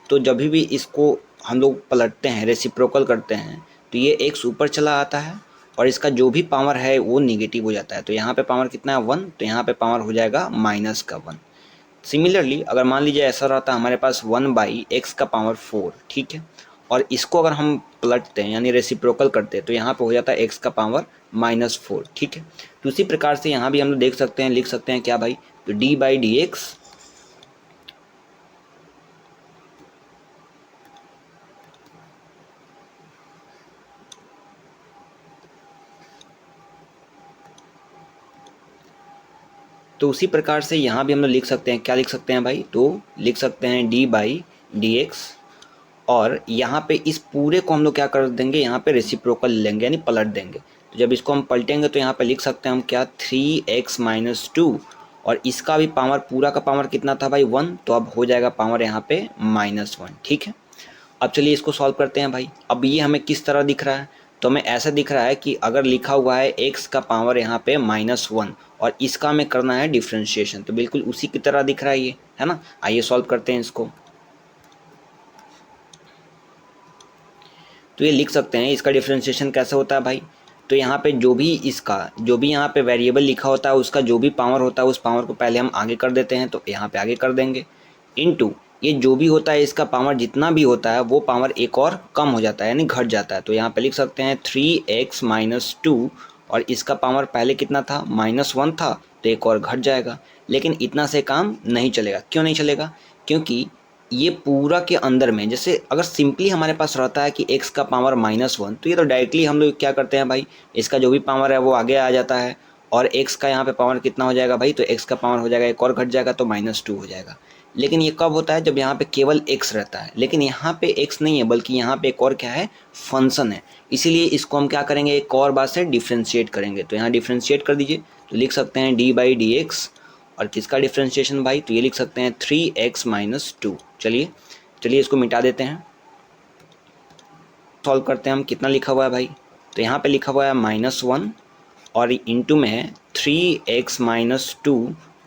तो जब भी इसको हम लोग पलटते हैं, रेसिप्रोकल करते हैं, तो ये x ऊपर चला आता है और इसका जो भी पावर है वो निगेटिव हो जाता है। तो यहाँ पे पावर कितना है 1, तो यहाँ पे पावर हो जाएगा -1। सिमिलरली अगर मान लीजिए ऐसा रहता है हमारे पास 1/x का पावर 4, ठीक है, और इसको अगर हम पलटते हैं यानी रेसिप्रोकल करते हैं तो यहाँ पे हो जाता है x का पावर -4, ठीक है। तो उसी प्रकार से यहाँ भी हम लोग देख सकते हैं, लिख सकते हैं क्या भाई, तो d/dx तो उसी प्रकार से यहाँ भी हम लोग लिख सकते हैं, क्या लिख सकते हैं भाई, तो लिख सकते हैं d/dx, और यहाँ पे इस पूरे को हम लोग क्या कर देंगे, यहाँ पे रेसिप्रोकल लेंगे यानी पलट देंगे। तो जब इसको हम पलटेंगे तो यहाँ पे लिख सकते हैं हम क्या, 3x - 2, और इसका भी पावर, पूरा का पावर कितना था भाई 1, तो अब हो जाएगा पावर यहाँ पे -1, ठीक है। अब चलिए इसको सॉल्व करते हैं भाई। अब ये हमें किस तरह दिख रहा है, तो हमें ऐसा दिख रहा है कि अगर लिखा हुआ है x का पावर यहाँ पे -1 और इसका हमें करना है डिफ्रेंशिएशन, तो बिल्कुल उसी की तरह दिख रहा है ये, है ना। आइए सॉल्व करते हैं इसको। तो ये लिख सकते हैं इसका डिफ्रेंशिएशन कैसे होता है भाई, तो यहाँ पे जो भी यहाँ पे वेरिएबल लिखा होता है उसका जो भी पावर होता है उस पावर को पहले हम आगे कर देते हैं, तो यहाँ पे आगे कर देंगे। इनटू ये जो भी होता है इसका पावर जितना भी होता है वो पावर एक और कम हो जाता है यानी घट जाता है, तो यहाँ पे लिख सकते हैं 3x माइनस 2 और इसका पावर पहले कितना था -1 था तो एक और घट जाएगा। लेकिन इतना से काम नहीं चलेगा। क्यों नहीं चलेगा? क्योंकि ये पूरा के अंदर में जैसे अगर सिंपली हमारे पास रहता है कि x का पावर -1 तो ये तो डायरेक्टली हम लोग क्या करते हैं भाई, इसका जो भी पावर है वो आगे आ जाता है और x का यहाँ पे पावर कितना हो जाएगा भाई, तो x का पावर हो जाएगा एक और घट जाएगा तो -2 हो जाएगा। लेकिन ये कब होता है? जब यहाँ पे केवल x रहता है। लेकिन यहाँ पे x नहीं है बल्कि यहाँ पे एक और क्या है, फंक्शन है। इसीलिए इसको हम क्या करेंगे, एक और बात से डिफ्रेंशिएट करेंगे। तो यहाँ डिफ्रेंशिएट कर दीजिए, तो लिख सकते हैं d/dx और किसका डिफ्रेंशिएशन भाई, तो ये लिख सकते हैं 3x माइनस 2। चलिए इसको मिटा देते हैं, सॉल्व करते हैं हम। कितना लिखा हुआ है भाई, तो यहाँ पे लिखा हुआ है -1 और इनटू में है 3x माइनस 2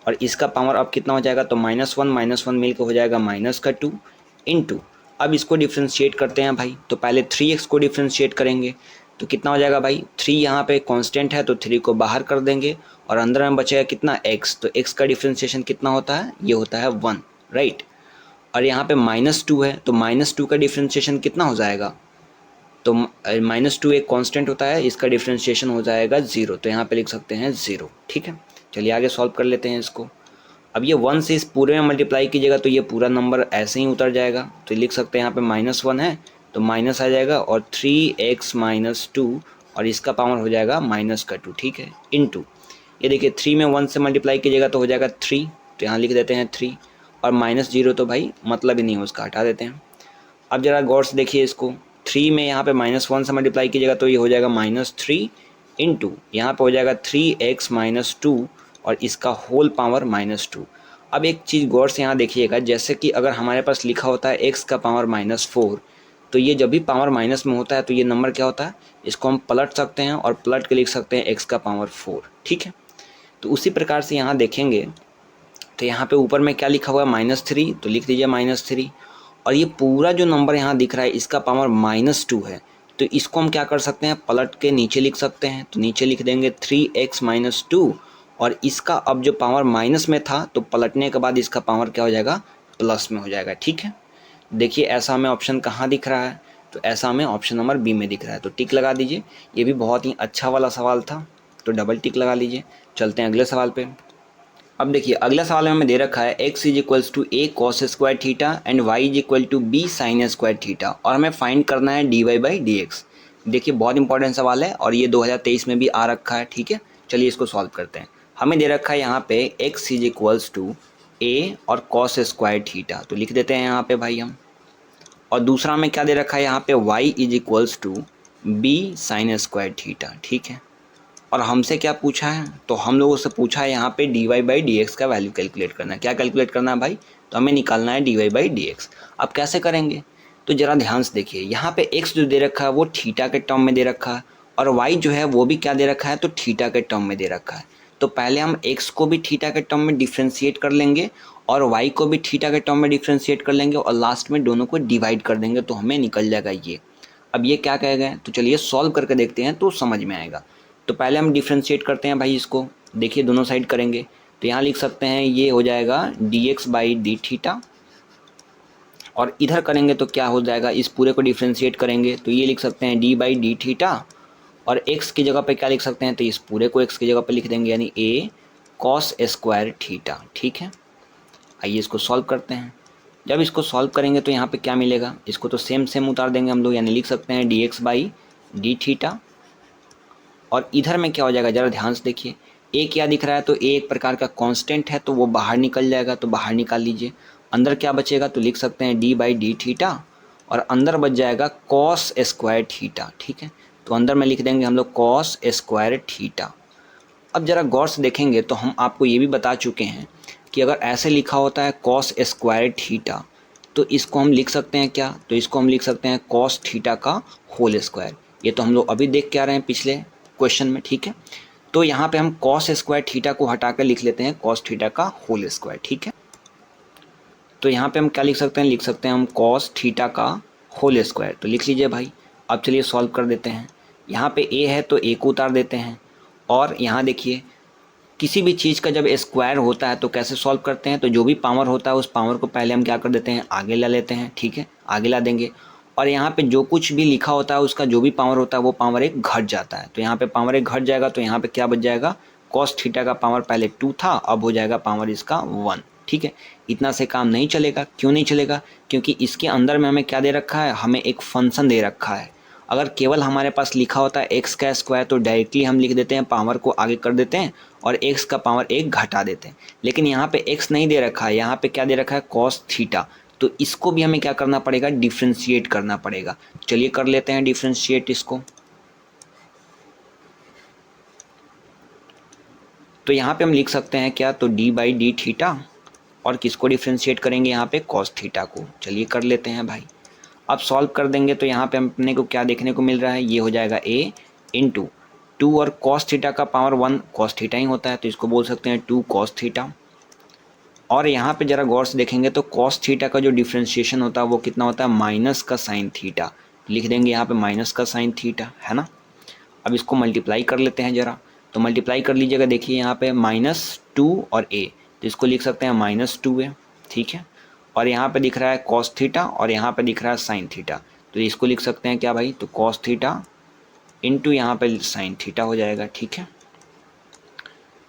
और इसका पावर अब कितना हो जाएगा, तो -1 मिलकर हो जाएगा -2 इनटू। अब इसको डिफ्रेंशिएट करते हैं भाई, तो पहले 3x को डिफ्रेंशिएट करेंगे तो कितना हो जाएगा भाई, 3 यहाँ पे कांस्टेंट है तो 3 को बाहर कर देंगे और अंदर में बचेगा कितना, x। तो x का डिफ्रेंशिएशन कितना होता है, ये होता है 1, राइट। और यहाँ पे -2 है तो -2 का डिफ्रेंशिएशन कितना हो जाएगा, तो -2 एक कांस्टेंट होता है, इसका डिफ्रेंशिएशन हो जाएगा 0। तो यहाँ पे लिख सकते हैं 0, ठीक है। चलिए आगे सॉल्व कर लेते हैं इसको। अब ये 1 से इस पूरे में मल्टीप्लाई कीजिएगा तो ये पूरा नंबर ऐसे ही उतर जाएगा, तो लिख सकते हैं यहाँ पे -1 है तो माइनस आ जाएगा और 3x माइनस 2 और इसका पावर हो जाएगा -2, ठीक है, इनटू ये देखिए 3 में 1 से मल्टीप्लाई कीजिएगा तो हो जाएगा 3, तो यहाँ लिख देते हैं 3 और -0 तो भाई मतलब ही नहीं है उसका, हटा देते हैं। अब जरा गौर से देखिए इसको, 3 में यहाँ पे -1 से मल्टीप्लाई कीजिएगा तो ये हो जाएगा -3 इनटू यहाँ पे हो जाएगा 3x माइनस 2 और इसका होल पावर -2। अब एक चीज़ गौर से यहाँ देखिएगा, जैसे कि अगर हमारे पास लिखा होता है x का पावर -4 तो ये जब भी पावर माइनस में होता है तो ये नंबर क्या होता है, इसको हम पलट सकते हैं और पलट के लिख सकते हैं x का पावर 4, ठीक है। तो उसी प्रकार से यहाँ देखेंगे तो यहाँ पे ऊपर में क्या लिखा हुआ है -3 तो लिख दीजिए -3 और ये पूरा जो नंबर यहाँ दिख रहा है इसका पावर -2 है तो इसको हम क्या कर सकते हैं, पलट के नीचे लिख सकते हैं। तो नीचे लिख देंगे 3x माइनस 2 और इसका अब जो पावर माइनस में था तो पलटने के बाद इसका पावर क्या हो जाएगा, प्लस में हो जाएगा, ठीक है। देखिए ऐसा हमें ऑप्शन कहाँ दिख रहा है, तो ऐसा हमें ऑप्शन नंबर बी में दिख रहा है, तो टिक लगा दीजिए। ये भी बहुत ही अच्छा वाला सवाल था तो डबल टिक लगा लीजिए। चलते हैं अगले सवाल पे। अब देखिए अगला सवाल में हमें दे रखा है x is equal to a cos square theta and y is equal to b sine square theta और हमें फाइंड करना है dy/dx। देखिए बहुत इंपॉर्टेंट सवाल है और ये 2023 में भी आ रखा है, ठीक है। चलिए इसको सॉल्व करते हैं। हमें दे रखा है यहाँ पे x is equals to a और cos स्क्वायर थीटा, तो लिख देते हैं यहाँ पे भाई हम। और दूसरा हमें क्या दे रखा है यहाँ पे y is equals to b sine square theta, ठीक है। और हमसे क्या पूछा है, तो हम लोगों से पूछा है यहाँ पे dy/dx का वैल्यू कैलकुलेट करना है। क्या कैलकुलेट करना है भाई, तो हमें निकालना है dy/dx। अब कैसे करेंगे, तो ज़रा ध्यान से देखिए, यहाँ पे x जो दे रखा है वो थीटा के टर्म में दे रखा है और y जो है वो भी क्या दे रखा है, तो थीटा के टर्म में दे रखा है। तो पहले हम x को भी थीटा के टर्म में डिफ्रेंशिएट कर लेंगे और y को भी थीटा के टर्म में डिफ्रेंशिएट कर लेंगे और लास्ट में दोनों को डिवाइड कर देंगे तो हमें निकल जाएगा ये। अब ये क्या कह गए, तो चलिए सॉल्व करके देखते हैं तो समझ में आएगा। तो पहले हम डिफ्रेंशिएट करते हैं भाई इसको, देखिए दोनों साइड करेंगे तो यहाँ लिख सकते हैं ये हो जाएगा dx/d थीटा और इधर करेंगे तो क्या हो जाएगा, इस पूरे को डिफ्रेंशिएट करेंगे तो ये लिख सकते हैं d/d थीटा और x की जगह पे क्या लिख सकते हैं, तो इस पूरे को x की जगह पे लिख देंगे यानी a cos स्क्वायर थीटा, ठीक है। आइए इसको सॉल्व करते हैं। जब इसको सॉल्व करेंगे तो यहाँ पे क्या मिलेगा, इसको तो सेम उतार देंगे हम लोग, यानी लिख सकते हैं dx/d थीटा और इधर में क्या हो जाएगा, ज़रा ध्यान से देखिए, ए क्या दिख रहा है, तो ए एक प्रकार का कांस्टेंट है तो वो बाहर निकल जाएगा, तो बाहर निकाल लीजिए। अंदर क्या बचेगा, तो लिख सकते हैं d/d थीटा और अंदर बच जाएगा cos स्क्वायर थीटा, ठीक है। तो अंदर में लिख देंगे हम लोग cos स्क्वायर थीटा। अब ज़रा गौर से देखेंगे तो हम आपको ये भी बता चुके हैं कि अगर ऐसे लिखा होता है cos स्क्वायर थीटा तो इसको हम लिख सकते हैं क्या, तो इसको हम लिख सकते हैं cos थीटा का होल स्क्वायर। ये तो हम लोग अभी देख के आ रहे हैं पिछले क्वेश्चन में, ठीक है। तो यहाँ पे हम cos स्क्वायर थीटा को हटा कर लिख लेते हैं cos थीटा का होल स्क्वायर, ठीक है। तो यहाँ पे हम क्या लिख सकते हैं, लिख सकते हैं हम cos थीटा का होल स्क्वायर, तो लिख लीजिए भाई। अब चलिए सॉल्व कर देते हैं। यहाँ पे a है तो a को उतार देते हैं। और यहाँ देखिए किसी भी चीज़ का जब स्क्वायर होता है तो कैसे सॉल्व करते हैं, तो जो भी पावर होता है उस पावर को पहले हम क्या कर देते हैं, आगे ला लेते हैं। ठीक है, आगे ला देंगे और यहाँ पे जो कुछ भी लिखा होता है उसका जो भी पावर होता है वो पावर एक घट जाता है। तो यहाँ पे पावर एक घट जाएगा तो यहाँ पे क्या बच जाएगा, कॉस थीटा का पावर पहले 2 था, अब हो जाएगा पावर इसका 1। ठीक है, इतना से काम नहीं चलेगा। क्यों नहीं चलेगा, क्योंकि इसके अंदर में हमें क्या दे रखा है, हमें एक फंक्शन दे रखा है। अगर केवल हमारे पास लिखा होता है एक्स का स्क्वायर तो डायरेक्टली हम लिख देते हैं, पावर को आगे कर देते हैं और एक्स का पावर एक घटा देते हैं। लेकिन यहाँ पे एक्स नहीं दे रखा है, यहाँ पे क्या दे रखा है, कॉस थीटा। तो इसको भी हमें क्या करना पड़ेगा, डिफ्रेंशिएट करना पड़ेगा। चलिए कर लेते हैं डिफ्रेंशिएट इसको। तो यहाँ पे हम लिख सकते हैं क्या, तो डी बाई डी थीटा और किसको डिफ्रेंशिएट करेंगे, यहाँ पे कॉस थीटा को। चलिए कर लेते हैं भाई। अब सॉल्व कर देंगे तो यहाँ पे अपने को क्या देखने को मिल रहा है, ये हो जाएगा a इंटू 2 और कॉस थीटा का पावर 1 कॉस थीटा ही होता है तो इसको बोल सकते हैं 2 कॉस थीटा। और यहाँ पे ज़रा गौर से देखेंगे तो कॉस थीटा का जो डिफ्रेंशिएशन होता है वो कितना होता है, माइनस का साइन थीटा। लिख देंगे यहाँ पे माइनस का साइन थीटा, है ना। अब इसको मल्टीप्लाई कर लेते हैं ज़रा, तो मल्टीप्लाई कर लीजिएगा। देखिए यहाँ पे -2 और a, तो इसको लिख सकते हैं -2a। ठीक है, और यहाँ पे दिख रहा है कॉस थीटा और यहाँ पे दिख रहा है साइन थीटा, तो इसको लिख सकते हैं क्या भाई, तो कॉस थीटा इंटू यहाँ पे साइन थीटा हो जाएगा। ठीक है,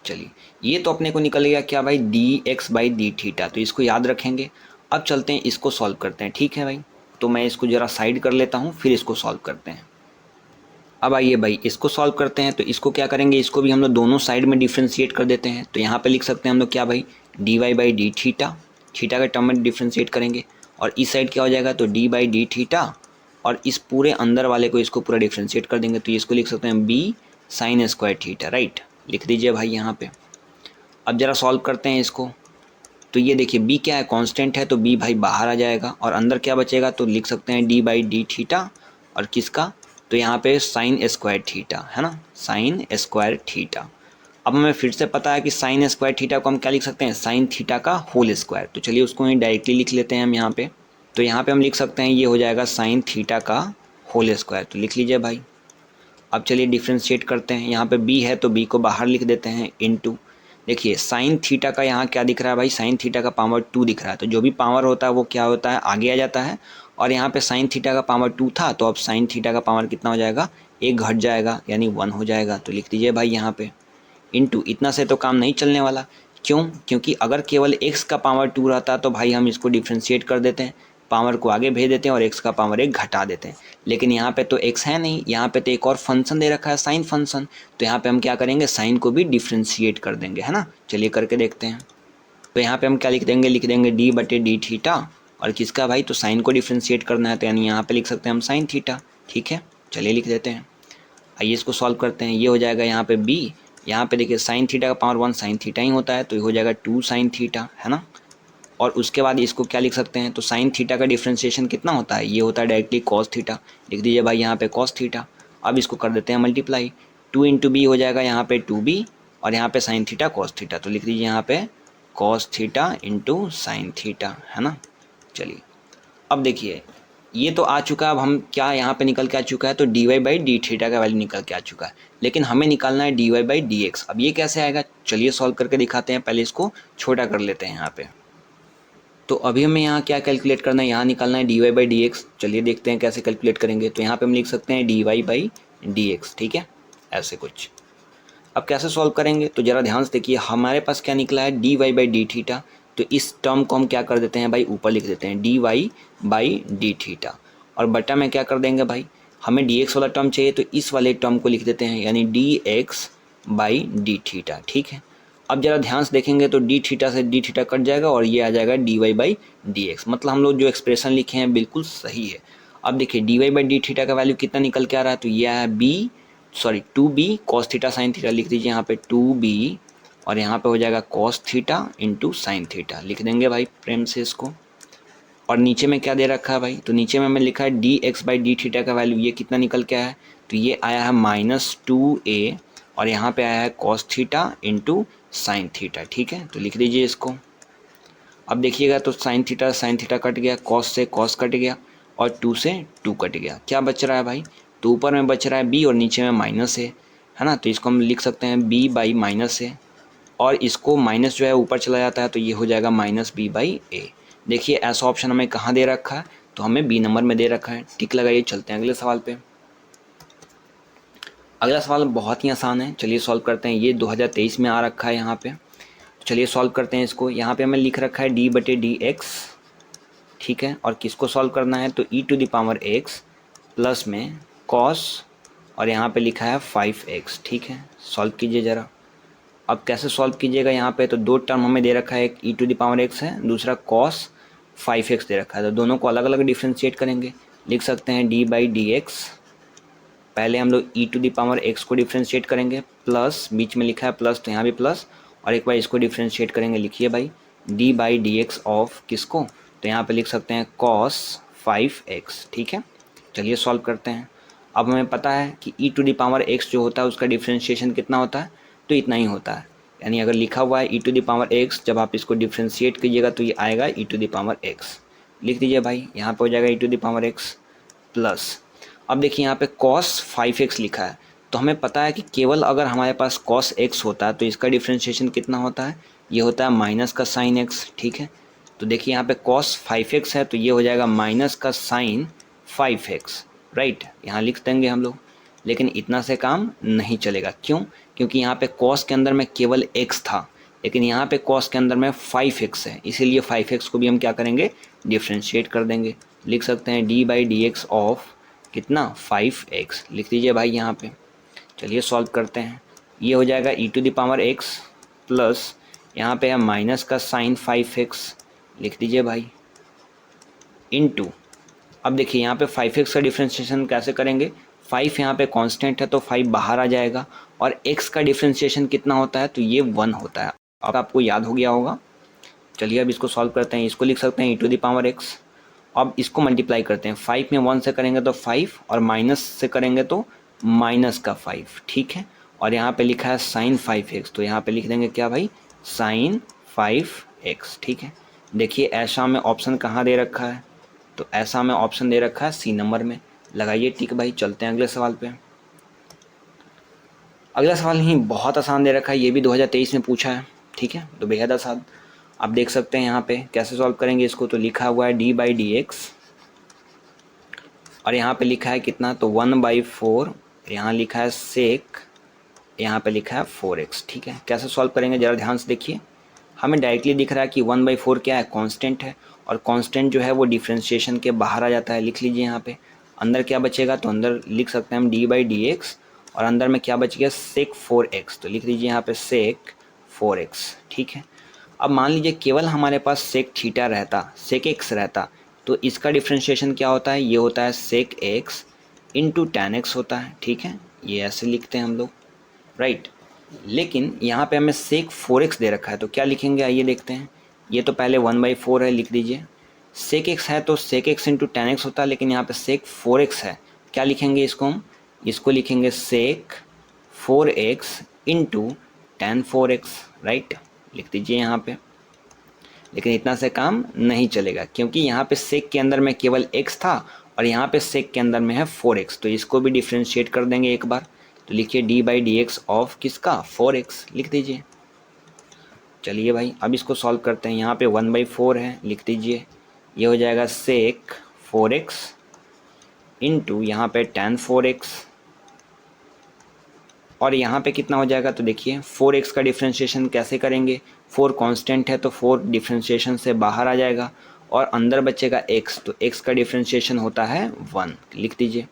चलिए ये तो अपने को निकल गया क्या भाई, D x by d theta, तो इसको याद रखेंगे। अब चलते हैं इसको सॉल्व करते हैं। ठीक है भाई, तो मैं इसको ज़रा साइड कर लेता हूँ, फिर इसको सॉल्व करते हैं। अब आइए भाई इसको सॉल्व करते हैं। तो इसको क्या करेंगे, इसको भी हम लोग दोनों साइड में डिफ्रेंशिएट कर देते हैं। तो यहाँ पे लिख सकते हैं हम लोग क्या भाई, d Y by d theta, theta के टर्म में डिफ्रेंशिएट करेंगे। और इस साइड क्या हो जाएगा, तो डी बाई डी थीटा और इस पूरे अंदर वाले को इसको पूरा डिफ्रेंशिएट कर देंगे। तो इसको लिख सकते हैं b sine square theta, right. लिख दीजिए भाई यहाँ पे। अब ज़रा सॉल्व करते हैं इसको। तो ये देखिए b क्या है, कांस्टेंट है, तो b भाई बाहर आ जाएगा और अंदर क्या बचेगा, तो लिख सकते हैं d बाई डी थीटा और किसका, तो यहाँ पे साइन स्क्वायर थीटा, है ना, साइन स्क्वायर थीटा। अब हमें फिर से पता है कि साइन स्क्वायर थीटा को हम क्या लिख सकते हैं, साइन थीटा का होल स्क्वायर। तो चलिए उसको ही डायरेक्टली लिख लेते हैं हम यहाँ पे। तो यहाँ पे हम लिख सकते हैं ये हो जाएगा साइन थीटा का होल स्क्वायर, तो लिख लीजिए भाई। अब चलिए डिफ्रेंशिएट करते हैं। यहाँ पे b है तो b को बाहर लिख देते हैं इनटू, देखिए साइन थीटा का यहाँ क्या दिख रहा है भाई, साइन थीटा का पावर 2 दिख रहा है। तो जो भी पावर होता है वो क्या होता है, आगे आ जाता है। और यहाँ पे साइन थीटा का पावर 2 था तो अब साइन थीटा का पावर कितना हो जाएगा, एक घट जाएगा यानी 1 हो जाएगा। तो लिख दीजिए भाई यहाँ पे इनटू, इतना से तो काम नहीं चलने वाला। क्यों, क्योंकि अगर केवल x का पावर 2 रहता तो भाई हम इसको डिफ्रेंशिएट कर देते हैं, पावर को आगे भेज देते हैं और x का पावर एक घटा देते हैं। लेकिन यहाँ पे तो x है नहीं, यहाँ पे तो एक और फंक्शन दे रखा है साइन फंक्शन, तो यहाँ पे हम क्या करेंगे, साइन को भी डिफ्रेंशिएट कर देंगे, है ना। चलिए करके देखते हैं। तो यहाँ पे हम क्या लिख देंगे, लिख देंगे डी बटे डी थीटा और किसका भाई, तो साइन को डिफ्रेंशिएट करना है तो यानी यहाँ पे लिख सकते हैं हम साइन थीटा। ठीक है, चलिए लिख देते हैं। आइए इसको सॉल्व करते हैं। ये हो जाएगा यहाँ पे b, यहाँ पे देखिए साइन थीटा का पावर 1 साइन थीटा ही होता है तो ये हो जाएगा 2 साइन थीटा, है ना। और उसके बाद इसको क्या लिख सकते हैं, तो साइन थीटा का डिफ्रेंशिएशन कितना होता है, ये होता है डायरेक्टली कॉस थीटा। लिख दीजिए भाई यहाँ पे कॉस थीटा। अब इसको कर देते हैं मल्टीप्लाई, 2 इंटू बी हो जाएगा यहाँ पे 2b और यहाँ पे साइन थीटा कॉस थीटा, तो लिख दीजिए यहाँ पे cos theta into sine theta, है ना। चलिए अब देखिए ये तो आ चुका है। अब हम क्या यहाँ पे निकल के आ चुका है, तो D Y by d theta का वैल्यू निकल के आ चुका है। लेकिन हमें निकालना है d Y by D x. अब ये कैसे आएगा, चलिए सॉल्व करके दिखाते हैं। पहले इसको छोटा कर लेते हैं यहाँ पे। तो अभी हमें यहाँ क्या कैलकुलेट करना है, यहाँ निकालना है d Y by D x. चलिए देखते हैं कैसे कैलकुलेट करेंगे। तो यहाँ पे हम लिख सकते हैं d Y by D x, ठीक है, ऐसे कुछ। अब कैसे सॉल्व करेंगे, तो ज़रा ध्यान से देखिए। हमारे पास क्या निकला है, d Y by d theta, तो इस टर्म को हम क्या कर देते हैं भाई, ऊपर लिख देते हैं d Y by d theta. और बटा में क्या कर देंगे भाई, हमें डी एक्स वाला टर्म चाहिए तो इस वाले टर्म को लिख देते हैं यानी d x by d theta, ठीक है। अब ज़रा ध्यान से देखेंगे तो डी थीटा से डी थीटा कट जाएगा और ये आ जाएगा d Y by D x. मतलब हम लोग जो एक्सप्रेशन लिखे हैं बिल्कुल सही है। अब देखिए d Y by d theta का वैल्यू कितना निकल के आ रहा है, तो ये आया b, sorry 2b cos theta sine theta. लिख दीजिए यहाँ पे 2b और यहाँ पे हो जाएगा cos theta into sine theta. लिख देंगे भाई प्रेम से इसको। और नीचे में क्या दे रखा है भाई, तो नीचे में हमें लिखा है D x by d theta का वैल्यू ये कितना निकल के आया है, तो ये आया है -2a और यहाँ पे आया है cos theta into sine theta, ठीक है। तो लिख दीजिए इसको। अब देखिएगा तो साइन थीटा कट गया, कॉस से कॉस कट गया और 2 से 2 कट गया। क्या बच रहा है भाई, तो ऊपर में बच रहा है b और नीचे में माइनस है ना, तो इसको हम लिख सकते हैं b बाई माइनस a, और इसको माइनस जो है ऊपर चला जाता है तो ये हो जाएगा माइनस b बाई a। देखिए ऐसा ऑप्शन हमें कहाँ दे रखा है, तो हमें b नंबर में दे रखा है। टिक लगाइए, चलते हैं अगले सवाल पे। अगला सवाल बहुत ही आसान है, चलिए सॉल्व करते हैं। ये 2023 में आ रखा है यहाँ पे, चलिए सॉल्व करते हैं इसको। यहाँ पे हमें लिख रखा है d बटे डी एक्स, ठीक है, और किसको सॉल्व करना है, तो e to the power x plus में cos, और यहाँ पे लिखा है 5x, ठीक है। सॉल्व कीजिए ज़रा। अब कैसे सॉल्व कीजिएगा, यहाँ पे तो दो टर्म हमें दे रखा है, एक e to the power x है, दूसरा cos 5x दे रखा है, तो दोनों को अलग अलग डिफ्रेंशिएट करेंगे। लिख सकते हैं d बाई डी एक्स, पहले हम लोग e to the power x को डिफ्रेंशिएट करेंगे, प्लस बीच में लिखा है प्लस तो यहाँ भी प्लस, और एक बार इसको डिफ्रेंशिएट करेंगे। लिखिए भाई d by D x of किसको, तो यहाँ पे लिख सकते हैं cos 5x, ठीक है। चलिए सॉल्व करते हैं। अब हमें पता है कि e to the power x जो होता है उसका डिफ्रेंशिएशन कितना होता है, तो इतना ही होता है। यानी अगर लिखा हुआ है e to the power x, जब आप इसको डिफ्रेंशिएट कीजिएगा तो ये आएगा e to the power x। लिख दीजिए भाई, यहाँ पे हो जाएगा e to the power x plus, अब देखिए यहाँ पे cos 5x लिखा है, तो हमें पता है कि केवल अगर हमारे पास cos x होता है तो इसका डिफ्रेंशिएशन कितना होता है, ये होता है माइनस का साइन x, ठीक है। तो देखिए यहाँ पे cos 5x है, तो ये हो जाएगा माइनस का साइन 5x, राइट, यहाँ लिख देंगे हम लोग। लेकिन इतना से काम नहीं चलेगा, क्यों, क्योंकि यहाँ पे cos के अंदर में केवल x था, लेकिन यहाँ पे cos के अंदर में 5x है, इसीलिए 5x को भी हम क्या करेंगे, डिफ्रेंशिएट कर देंगे। लिख सकते हैं d by D x of कितना 5x, लिख दीजिए भाई यहाँ पे। चलिए सॉल्व करते हैं। ये हो जाएगा e to the power x plus यहाँ पे है माइनस का साइन 5x, लिख दीजिए भाई, इनटू, अब देखिए यहाँ पे 5x का डिफ्रेंशिएशन कैसे करेंगे, 5 यहाँ पे कांस्टेंट है तो 5 बाहर आ जाएगा, और x का डिफ्रेंशिएशन कितना होता है, तो ये 1 होता है। अब आपको याद हो गया होगा। चलिए अब इसको सॉल्व करते हैं। इसको लिख सकते हैं e to the power x, अब इसको मल्टीप्लाई करते हैं, 5 में 1 से करेंगे तो 5, और माइनस से करेंगे तो माइनस का 5, ठीक है। और यहाँ पे लिखा है साइन 5x, तो यहाँ पे लिख देंगे क्या भाई, साइन 5x, ठीक है। देखिए ऐसा में ऑप्शन कहाँ दे रखा है, तो ऐसा में ऑप्शन दे रखा है सी नंबर में। लगाइए टिक भाई, चलते हैं अगले सवाल पे। अगला सवाल ही बहुत आसान दे रखा है, ये भी 2023 में पूछा है, ठीक है, तो बेहद आसान। आप देख सकते हैं यहाँ पे कैसे सॉल्व करेंगे इसको, तो लिखा हुआ है d बाई डी एक्स, और यहाँ पे लिखा है कितना, तो 1/4, यहाँ लिखा है सेक, यहाँ पे लिखा है 4x, ठीक है। कैसे सॉल्व करेंगे ज़रा ध्यान से देखिए। हमें डायरेक्टली दिख रहा है कि 1/4 क्या है, कांस्टेंट है, और कांस्टेंट जो है वो डिफ्रेंशिएशन के बाहर आ जाता है। लिख लीजिए यहाँ पे, अंदर क्या बचेगा, तो अंदर लिख सकते हैं हम d बाई डी एक्स, और अंदर में क्या बच गया, सेक 4x, तो लिख लीजिए यहाँ पे सेक 4x, ठीक है। अब मान लीजिए केवल हमारे पास सेक थीटा रहता, सेक एक्स रहता, तो इसका डिफ्रेंशिएशन क्या होता है, ये होता है sec x into tan x होता है, ठीक है, ये ऐसे लिखते हैं हम लोग, राइट। लेकिन यहाँ पे हमें सेक 4x दे रखा है, तो क्या लिखेंगे आइए देखते हैं। ये तो पहले 1/4 है, लिख दीजिए। सेक एक्स है तो sec x into tan x होता है, लेकिन यहाँ पे सेक 4x है, क्या लिखेंगे इसको हम, इसको लिखेंगे सेक 4x into tan 4x, right, लिख दीजिए यहाँ पे। लेकिन इतना से काम नहीं चलेगा, क्योंकि यहाँ पे सेक के अंदर में केवल x था, और यहाँ पे सेक के अंदर में है 4x, तो इसको भी डिफ्रेंशिएट कर देंगे एक बार। तो लिखिए d by D x of किसका, 4x, लिख दीजिए। चलिए भाई अब इसको सॉल्व करते हैं। यहाँ पे 1/4 है, लिख दीजिए, ये हो जाएगा सेक 4x इंटू यहाँ पे टैन 4x, और यहाँ पे कितना हो जाएगा, तो देखिए 4x का डिफ्रेंशिएशन कैसे करेंगे, 4 कांस्टेंट है तो 4 डिफ्रेंशिएशन से बाहर आ जाएगा, और अंदर बचेगा x, तो x का डिफ्रेंशिएशन होता है 1, लिख दीजिए।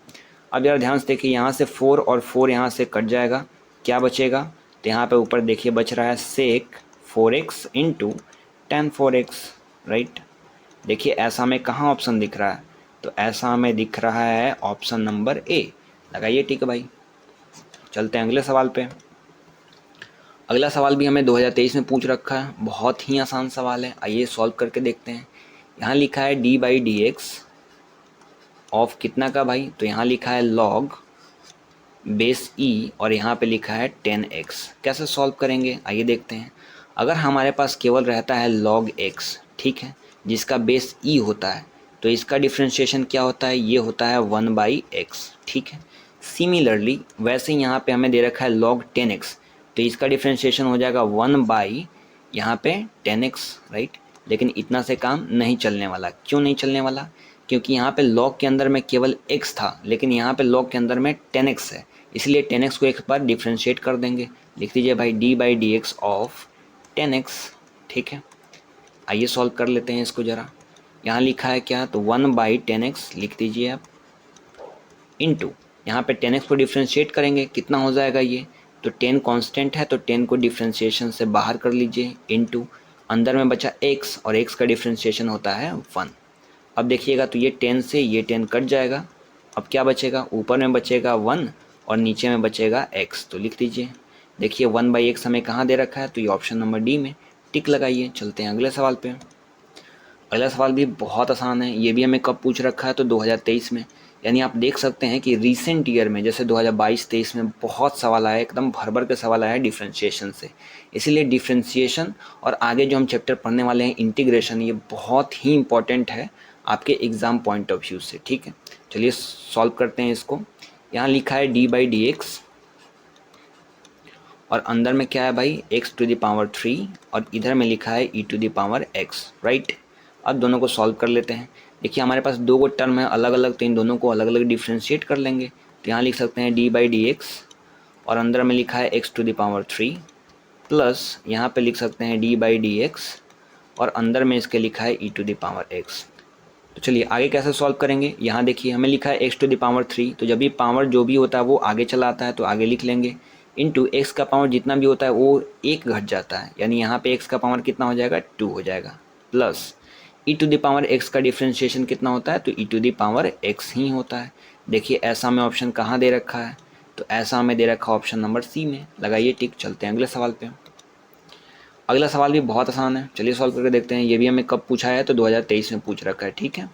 अब यार ध्यान से देखिए, यहाँ से 4 और 4 यहाँ से कट जाएगा, क्या बचेगा, तो यहाँ पे ऊपर देखिए बच रहा है सेक 4x into tan 4x, right. देखिए ऐसा में कहाँ ऑप्शन दिख रहा है, तो ऐसा हमें दिख रहा है ऑप्शन नंबर ए। लगाइए ठीक है भाई, चलते हैं अगले सवाल पे। अगला सवाल भी हमें 2023 में पूछ रखा है, बहुत ही आसान सवाल है, आइए सॉल्व करके देखते हैं। यहाँ लिखा है d by D x of कितना का भाई, तो यहाँ लिखा है log बेस e, और यहाँ पे लिखा है 10x। कैसे सॉल्व करेंगे आइए देखते हैं। अगर हमारे पास केवल रहता है log x, ठीक है, जिसका बेस e होता है, तो इसका डिफ्रेंशिएशन क्या होता है, ये होता है 1/x, ठीक है। सिमिलरली वैसे ही यहाँ पे हमें दे रखा है log 10x, तो इसका डिफ्रेंशिएशन हो जाएगा 1/ यहाँ पे 10x, राइट। लेकिन इतना से काम नहीं चलने वाला। क्यों नहीं चलने वाला? क्योंकि यहाँ पे log के अंदर में केवल x था, लेकिन यहाँ पे log के अंदर में 10x है, इसलिए 10x को एक बार डिफ्रेंशिएट कर देंगे। लिख दीजिए भाई d/dx ऑफ 10x, ठीक है। आइए सॉल्व कर लेते हैं इसको ज़रा। यहाँ लिखा है क्या, तो 1/10x लिख दीजिए आप, इनटू यहाँ पे 10x को डिफ्रेंशिएट करेंगे, कितना हो जाएगा ये, तो 10 कांस्टेंट है तो 10 को डिफ्रेंशिएशन से बाहर कर लीजिए, इनटू अंदर में बचा x और x का डिफ्रेंशिएशन होता है 1। अब देखिएगा तो ये 10 से ये 10 कट जाएगा, अब क्या बचेगा, ऊपर में बचेगा 1 और नीचे में बचेगा x, तो लिख दीजिए। देखिए 1/x हमें कहाँ दे रखा है, तो ये ऑप्शन नंबर डी में, टिक लगाइए। चलते हैं अगले सवाल पे। अगला सवाल भी बहुत आसान है, ये भी हमें कब पूछ रखा है, तो 2023 में। यानी आप देख सकते हैं कि रीसेंट ईयर में जैसे 2022-23 में बहुत सवाल आया, एकदम भर भर के सवाल आया है डिफ्रेंशिएशन से। इसीलिए डिफ्रेंशिएशन और आगे जो हम चैप्टर पढ़ने वाले हैं इंटीग्रेशन, ये बहुत ही इंपॉर्टेंट है आपके एग्ज़ाम पॉइंट ऑफ व्यू से, ठीक है। चलिए सॉल्व करते हैं इसको। यहाँ लिखा है d/dx और अंदर में क्या है भाई, x⁻³ और इधर में लिखा है e⁻x, राइट। अब दोनों को सॉल्व कर लेते हैं। देखिए हमारे पास दो को टर्म है अलग अलग, तो इन दोनों को अलग अलग डिफ्रेंशिएट कर लेंगे। तो यहाँ लिख सकते हैं d/dx और अंदर में लिखा है x⁻³ प्लस यहाँ पे लिख सकते हैं d/dx और अंदर में इसके लिखा है e⁻x। तो चलिए आगे कैसे सॉल्व करेंगे। यहाँ देखिए हमें लिखा है x⁻³ तो जब भी पावर जो भी होता है वो आगे चला आता है तो आगे लिख लेंगे, इनटू x का पावर जितना भी होता है वो 1 घट जाता है, यानी यहाँ पे x का पावर कितना हो जाएगा, 2 हो जाएगा, प्लस e⁻x का डिफ्रेंशिएशन कितना होता है, तो e⁻x ही होता है। देखिए ऐसा हमें ऑप्शन कहाँ दे रखा है, तो ऐसा हमें दे रखा है ऑप्शन नंबर सी में, लगाइए टिक। चलते हैं अगले सवाल पे। अगला सवाल भी बहुत आसान है, चलिए सॉल्व करके देखते हैं। ये भी हमें कब पूछा है, तो 2023 में पूछ रखा है, ठीक है।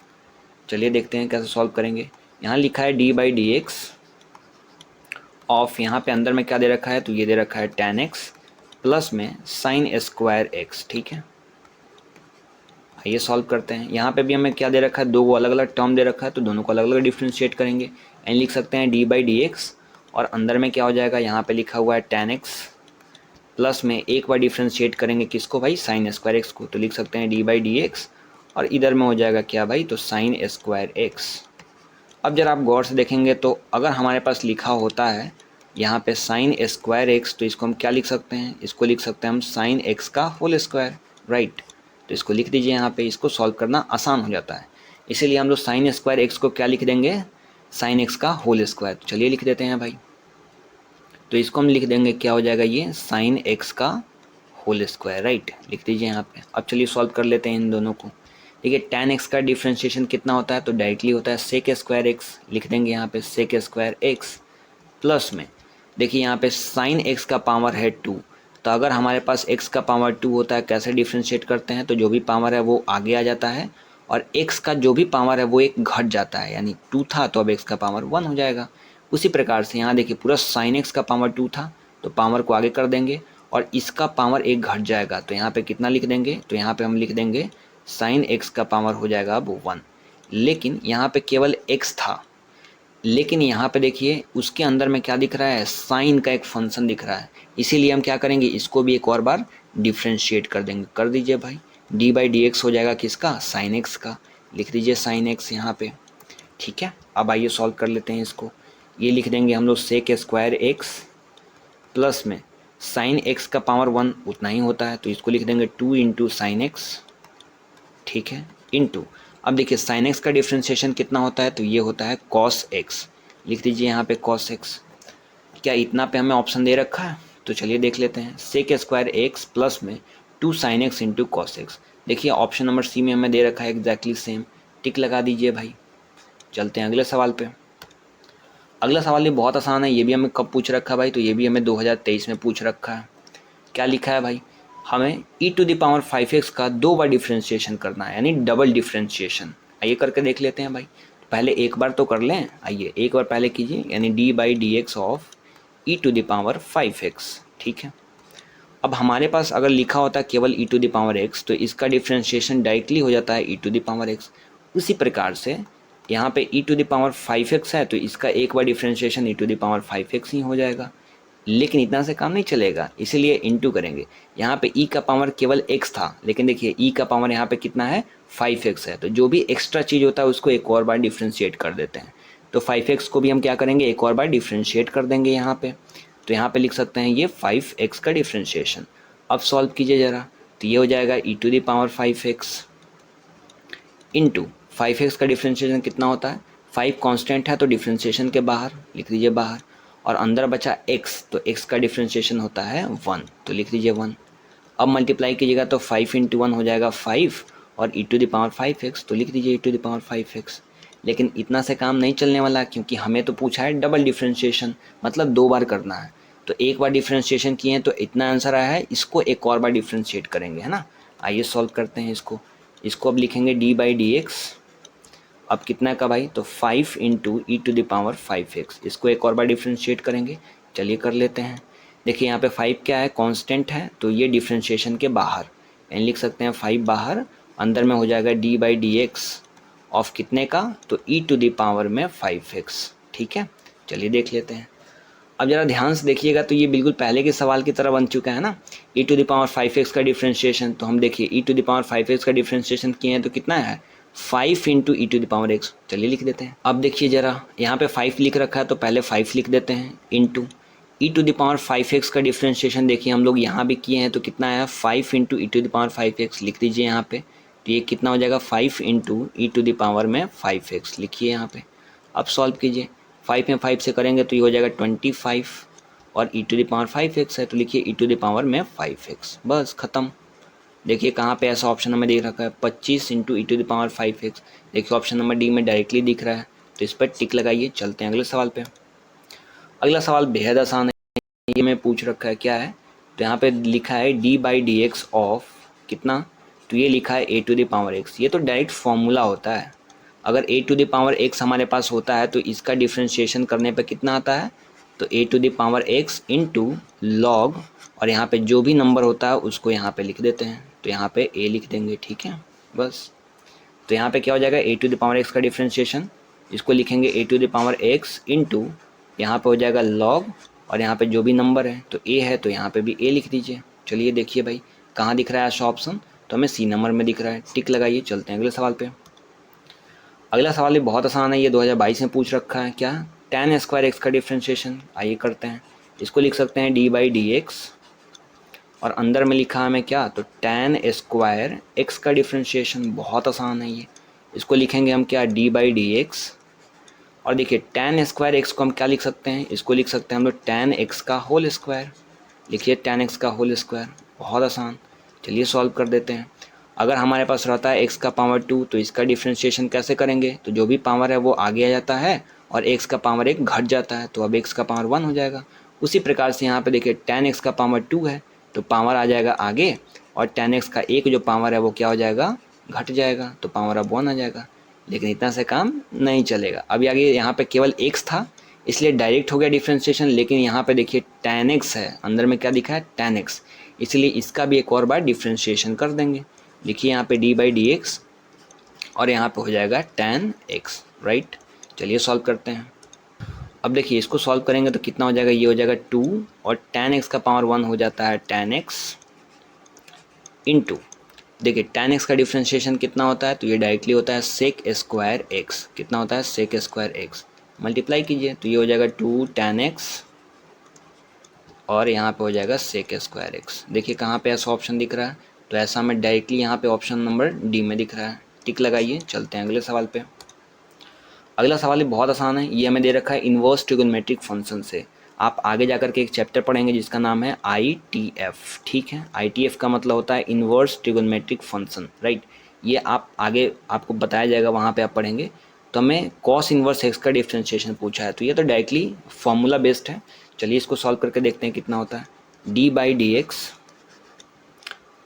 चलिए देखते हैं कैसे सॉल्व करेंगे। यहाँ लिखा है d/dx ऑफ, यहाँ पे अंदर में क्या दे रखा है, तो ये दे रखा है tan x प्लस में sin² x, ठीक है। आइए सॉल्व करते हैं। यहाँ पे भी हमें क्या दे रखा है, दो अलग अलग टर्म दे रखा है, तो दोनों को अलग अलग डिफ्रेंशिएट करेंगे। एंड लिख सकते हैं d/dx और अंदर में क्या हो जाएगा, यहाँ पे लिखा हुआ है tan x प्लस में एक बार डिफ्रेंशिएट करेंगे किसको भाई, sin² x को, तो लिख सकते हैं d/dx और इधर में हो जाएगा क्या भाई, तो sin² x। अब जरा आप गौर से देखेंगे तो अगर हमारे पास लिखा होता है यहाँ पे sin² x, तो इसको हम क्या लिख सकते हैं, इसको लिख सकते हैं हम sin x का होल स्क्वायर, राइट। तो इसको लिख दीजिए यहाँ पे, इसको सॉल्व करना आसान हो जाता है, इसीलिए हम लोग sin² x को क्या लिख देंगे, sin x का होल स्क्वायर। तो चलिए लिख देते हैं भाई, तो इसको हम लिख देंगे क्या हो जाएगा, ये sin x का होल स्क्वायर, राइट, लिख दीजिए यहाँ पे। अब चलिए सॉल्व कर लेते हैं इन दोनों को। देखिए tan x का डिफ्रेंशिएशन कितना होता है, तो डायरेक्टली होता है sec² x, लिख देंगे यहाँ पे sec² x प्लस में देखिए यहाँ पे sin x का पावर है 2, तो अगर हमारे पास x का पावर 2 होता है कैसे डिफ्रेंशिएट करते हैं, तो जो भी पावर है वो आगे आ जाता है और x का जो भी पावर है वो एक घट जाता है, यानी 2 था तो अब x का पावर 1 हो जाएगा। उसी प्रकार से यहाँ देखिए पूरा sin x का पावर 2 था तो पावर को आगे कर देंगे और इसका पावर एक घट जाएगा, तो यहाँ पे कितना लिख देंगे, तो यहाँ पे हम लिख देंगे sin x का पावर हो जाएगा अब 1। लेकिन यहाँ पे केवल x था, लेकिन यहाँ पे देखिए उसके अंदर में क्या दिख रहा है, साइन का एक फंक्शन दिख रहा है, इसीलिए हम क्या करेंगे, इसको भी एक और बार डिफ्रेंशिएट कर देंगे। कर दीजिए भाई, d/dx हो जाएगा किसका, sin x का, लिख दीजिए sin x यहाँ पे, ठीक है। अब आइए सॉल्व कर लेते हैं इसको। ये लिख देंगे हम लोग sec² x प्लस में sin x का पावर 1 उतना ही होता है, तो इसको लिख देंगे 2 × sin x, ठीक है, इनटू अब देखिए sin x का डिफ्रेंशिएशन कितना होता है, तो ये होता है cos x, लिख दीजिए यहाँ पे cos x। क्या इतना पे हमें ऑप्शन दे रखा है, तो चलिए देख लेते हैं, sec² x प्लस में 2 sin x × cos x। देखिए ऑप्शन नंबर सी में हमें दे रखा है एग्जैक्टली सेम, टिक लगा दीजिए भाई। चलते हैं अगले सवाल पे। अगला सवाल भी बहुत आसान है, ये भी हमें कब पूछ रखा है भाई, तो ये भी हमें 2023 में पूछ रखा है। क्या लिखा है भाई, हमें e⁵x का 2 बार डिफ्रेंशिएशन करना है, यानी डबल डिफ्रेंशिएशन। आइए करके देख लेते हैं भाई, पहले एक बार तो कर लें, आइए एक बार पहले कीजिए, यानी d/dx ऑफ e⁵x, ठीक है। अब हमारे पास अगर लिखा होता है केवल e⁵x तो इसका डिफ्रेंशिएशन डायरेक्टली हो जाता है e⁵x, उसी प्रकार से यहाँ पे e to the power 5x है तो इसका एक बार differentiation e to the power 5x ही हो जाएगा। लेकिन इतना से काम नहीं चलेगा, इसीलिए इंटू करेंगे। यहाँ पे e का पावर केवल x था, लेकिन देखिए e का पावर यहाँ पे कितना है 5x है, तो जो भी एक्स्ट्रा चीज़ होता है उसको एक और बार डिफ्रेंशिएट कर देते हैं। तो 5x को भी हम क्या करेंगे, एक और बार डिफ्रेंशिएट कर देंगे यहाँ पे। तो यहाँ पे लिख सकते हैं ये 5x का डिफ्रेंशिएशन। अब सॉल्व कीजिए ज़रा, तो ये हो जाएगा e to the power 5x into 5x का डिफ्रेंशिएशन कितना होता है, 5 कांस्टेंट है तो डिफ्रेंशिएशन के बाहर लिख दीजिए बाहर, और अंदर बचा x, तो x का डिफ्रेंशिएशन होता है 1, तो लिख दीजिए 1। अब मल्टीप्लाई कीजिएगा तो 5 इंटू 1 हो जाएगा 5 और e to the power 5x, तो लिख दीजिए e to the power 5x। लेकिन इतना से काम नहीं चलने वाला, क्योंकि हमें तो पूछा है डबल डिफ्रेंशिएशन, मतलब 2 बार करना है। तो एक बार डिफ्रेंशिएशन किए हैं तो इतना आंसर आया है, इसको एक और बार डिफ्रेंशिएट करेंगे, है ना। आइए सॉल्व करते हैं इसको अब लिखेंगे d/dx। अब कितना का भाई, तो 5 into e to the power 5x, इसको एक और बार डिफ्रेंशिएट करेंगे। चलिए कर लेते हैं। देखिए यहाँ पे 5 क्या है, कांस्टेंट है, तो ये डिफ्रेंशिएशन के बाहर, यानी लिख सकते हैं 5 बाहर, अंदर में हो जाएगा d/dx ऑफ कितने का, तो ई टू द पावर में 5x। ठीक है, चलिए देख लेते हैं। अब जरा ध्यान से देखिएगा, तो ये बिल्कुल पहले के सवाल की तरह बन चुका है ना। e to the power 5x का डिफ्रेंशिएशन, तो हम देखिए e to the power 5x का डिफ्रेंशिएशन किए हैं तो कितना है 5 into e to the power x। चलिए लिख देते हैं। अब देखिए जरा, यहाँ पे 5 लिख रखा है तो पहले 5 लिख देते हैं into e to the power 5x का डिफ्रेंशिएशन देखिए हम लोग यहाँ भी किए हैं तो कितना आया 5 into e to the power 5x, लिख दीजिए यहाँ पे। तो ये कितना हो जाएगा 5 into e to the power में 5x, लिखिए यहाँ पे। अब सॉल्व कीजिए, 5 में 5 से करेंगे तो ये हो जाएगा 25, और e to the power 5x है तो लिखिए e टू द पावर में 5x, बस ख़त्म। देखिए कहाँ पे ऐसा ऑप्शन हमें दिख रखा है 25 into e to the power 5x, देखिए ऑप्शन नंबर डी में डायरेक्टली दिख रहा है, तो इस पर टिक लगाइए। चलते हैं अगले सवाल पे। अगला सवाल बेहद आसान है, ये मैं पूछ रखा है क्या है, तो यहाँ पे लिखा है d/dx ऑफ कितना, तो ये लिखा है a to the power x। ये तो डायरेक्ट फॉर्मूला होता है, अगर a to the power x हमारे पास होता है तो इसका डिफ्रेंशिएशन करने पे कितना आता है, तो a to the power x into log, और यहाँ पे जो भी नंबर होता है उसको यहाँ पे लिख देते हैं, तो यहाँ पे a लिख देंगे। ठीक है, बस। तो यहाँ पे क्या हो जाएगा a to the power x का डिफ्रेंशिएशन, इसको लिखेंगे a to the power x into यहाँ पे हो जाएगा लॉग, और यहाँ पे जो भी नंबर है तो a है तो यहाँ पे भी a लिख दीजिए। चलिए देखिए भाई कहाँ दिख रहा है ऐसा ऑप्शन, तो हमें सी नंबर में दिख रहा है, टिक लगाइए। चलते हैं अगले सवाल पे। अगला सवाल भी बहुत आसान है, ये 2022 में पूछ रखा है क्या, tan स्क्वायर एक्स का डिफ्रेंशिएशन। आइए करते हैं, इसको लिख सकते हैं d/dx, और अंदर में लिखा हमें क्या, तो tan स्क्वायर एक्स का डिफ्रेंशिएशन। बहुत आसान है ये, इसको लिखेंगे हम क्या d/dx, और देखिए tan स्क्वायर एक्स को हम क्या लिख सकते हैं, इसको लिख सकते हैं हम लोग tan x का होल स्क्वायर। लिखिए tan x का होल स्क्वायर, बहुत आसान। चलिए सॉल्व कर देते हैं। अगर हमारे पास रहता है x का पावर 2 तो इसका डिफ्रेंशिएशन कैसे करेंगे, तो जो भी पावर है वो आगे आ जाता है और x का पावर 1 घट जाता है, तो अब x का पावर 1 हो जाएगा। उसी प्रकार से यहाँ पे देखिए tan x का पावर 2 है तो पावर आ जाएगा आगे, और tan x का एक जो पावर है वो क्या हो जाएगा, घट जाएगा, तो पावर अब 1 आ जाएगा। लेकिन इतना से काम नहीं चलेगा, अभी आगे यहाँ पे केवल x था इसलिए डायरेक्ट हो गया डिफ्रेंशिएशन, लेकिन यहाँ पे देखिए tan x है, अंदर में क्या दिखा है tan x, इसलिए इसका भी एक और बार डिफ्रेंशिएशन कर देंगे। लिखिए यहाँ पे d/dx, और यहाँ पे हो जाएगा tan x, राइट। चलिए सॉल्व करते हैं। अब देखिए इसको सॉल्व करेंगे तो कितना हो जाएगा, ये हो जाएगा 2, और tan x का पावर 1 हो जाता है tan x इंटू, देखिए tan x का डिफ्रेंशिएशन कितना होता है, तो ये डायरेक्टली होता है sec स्क्वायर x। कितना होता है sec स्क्वायर x, मल्टीप्लाई कीजिए तो ये हो जाएगा 2 tan x, और यहाँ पे हो जाएगा sec स्क्वायर x। देखिए कहाँ पे ऐसा ऑप्शन दिख रहा है, तो ऐसा हमें डायरेक्टली यहाँ पे ऑप्शन नंबर डी में दिख रहा है, टिक लगाइए। चलते हैं अगले सवाल पे। अगला सवाल भी बहुत आसान है, ये हमें दे रखा है इन्वर्स ट्रिगोनोमेट्रिक फंक्शन से। आप आगे जाकर के एक चैप्टर पढ़ेंगे जिसका नाम है ITF। ठीक है, ITF का मतलब होता है इन्वर्स ट्रिगोनोमेट्रिक फंक्शन, राइट। ये आप आगे आपको बताया जाएगा, वहाँ पे आप पढ़ेंगे। तो हमें कॉस इन्वर्स एक्स का डिफ्रेंशिएशन पूछा है, तो ये तो डायरेक्टली फॉर्मूला बेस्ड है। चलिए इसको सॉल्व करके देखते हैं कितना होता है d/dx,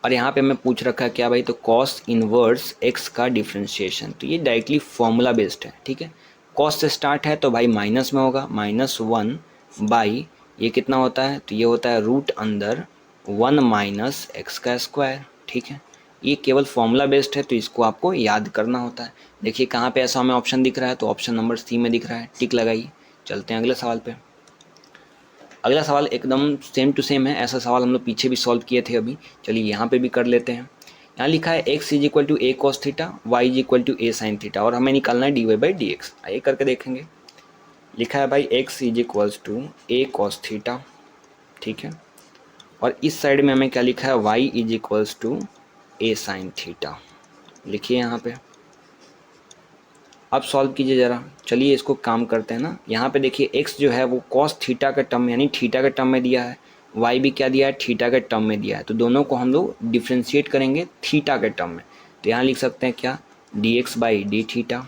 और यहाँ पे हमें पूछ रखा है क्या भाई, तो कॉस इनवर्स एक्स का डिफ्रेंशिएशन, तो ये डायरेक्टली फॉर्मूला बेस्ड है। ठीक है, कॉस से स्टार्ट है तो भाई माइनस में होगा, -1 बाई ये कितना होता है, तो ये होता है रूट अंदर 1 माइनस एक्स का स्क्वायर। ठीक है, ये केवल फॉर्मूला बेस्ड है, तो इसको आपको याद करना होता है। देखिए कहाँ पे ऐसा हमें ऑप्शन दिख रहा है, तो ऑप्शन नंबर सी में दिख रहा है, टिक लगाइए। चलते हैं अगले सवाल पे। अगला सवाल एकदम सेम टू सेम है, ऐसा सवाल हम लोग पीछे भी सॉल्व किए थे अभी। चलिए यहाँ पे भी कर लेते हैं। यहाँ लिखा है x is equal to a cos theta, y is equal to a sine theta, और हमें निकालना है d Y by D x. आइए करके देखेंगे। लिखा है भाई x is equals to a cos theta, ठीक है, और इस साइड में हमें क्या लिखा है, y is equals to a sine theta. लिखिए यहाँ पे, अब सॉल्व कीजिए ज़रा। चलिए इसको काम करते हैं ना। यहाँ पे देखिए x जो है वो कॉस थीटा के टर्म यानी थीटा के टर्म में दिया है, y भी क्या दिया है, थीटा के टर्म में दिया है, तो दोनों को हम लोग डिफ्रेंशिएट करेंगे थीटा के टर्म में। तो यहाँ लिख सकते हैं क्या, dx बाई डी थीटा।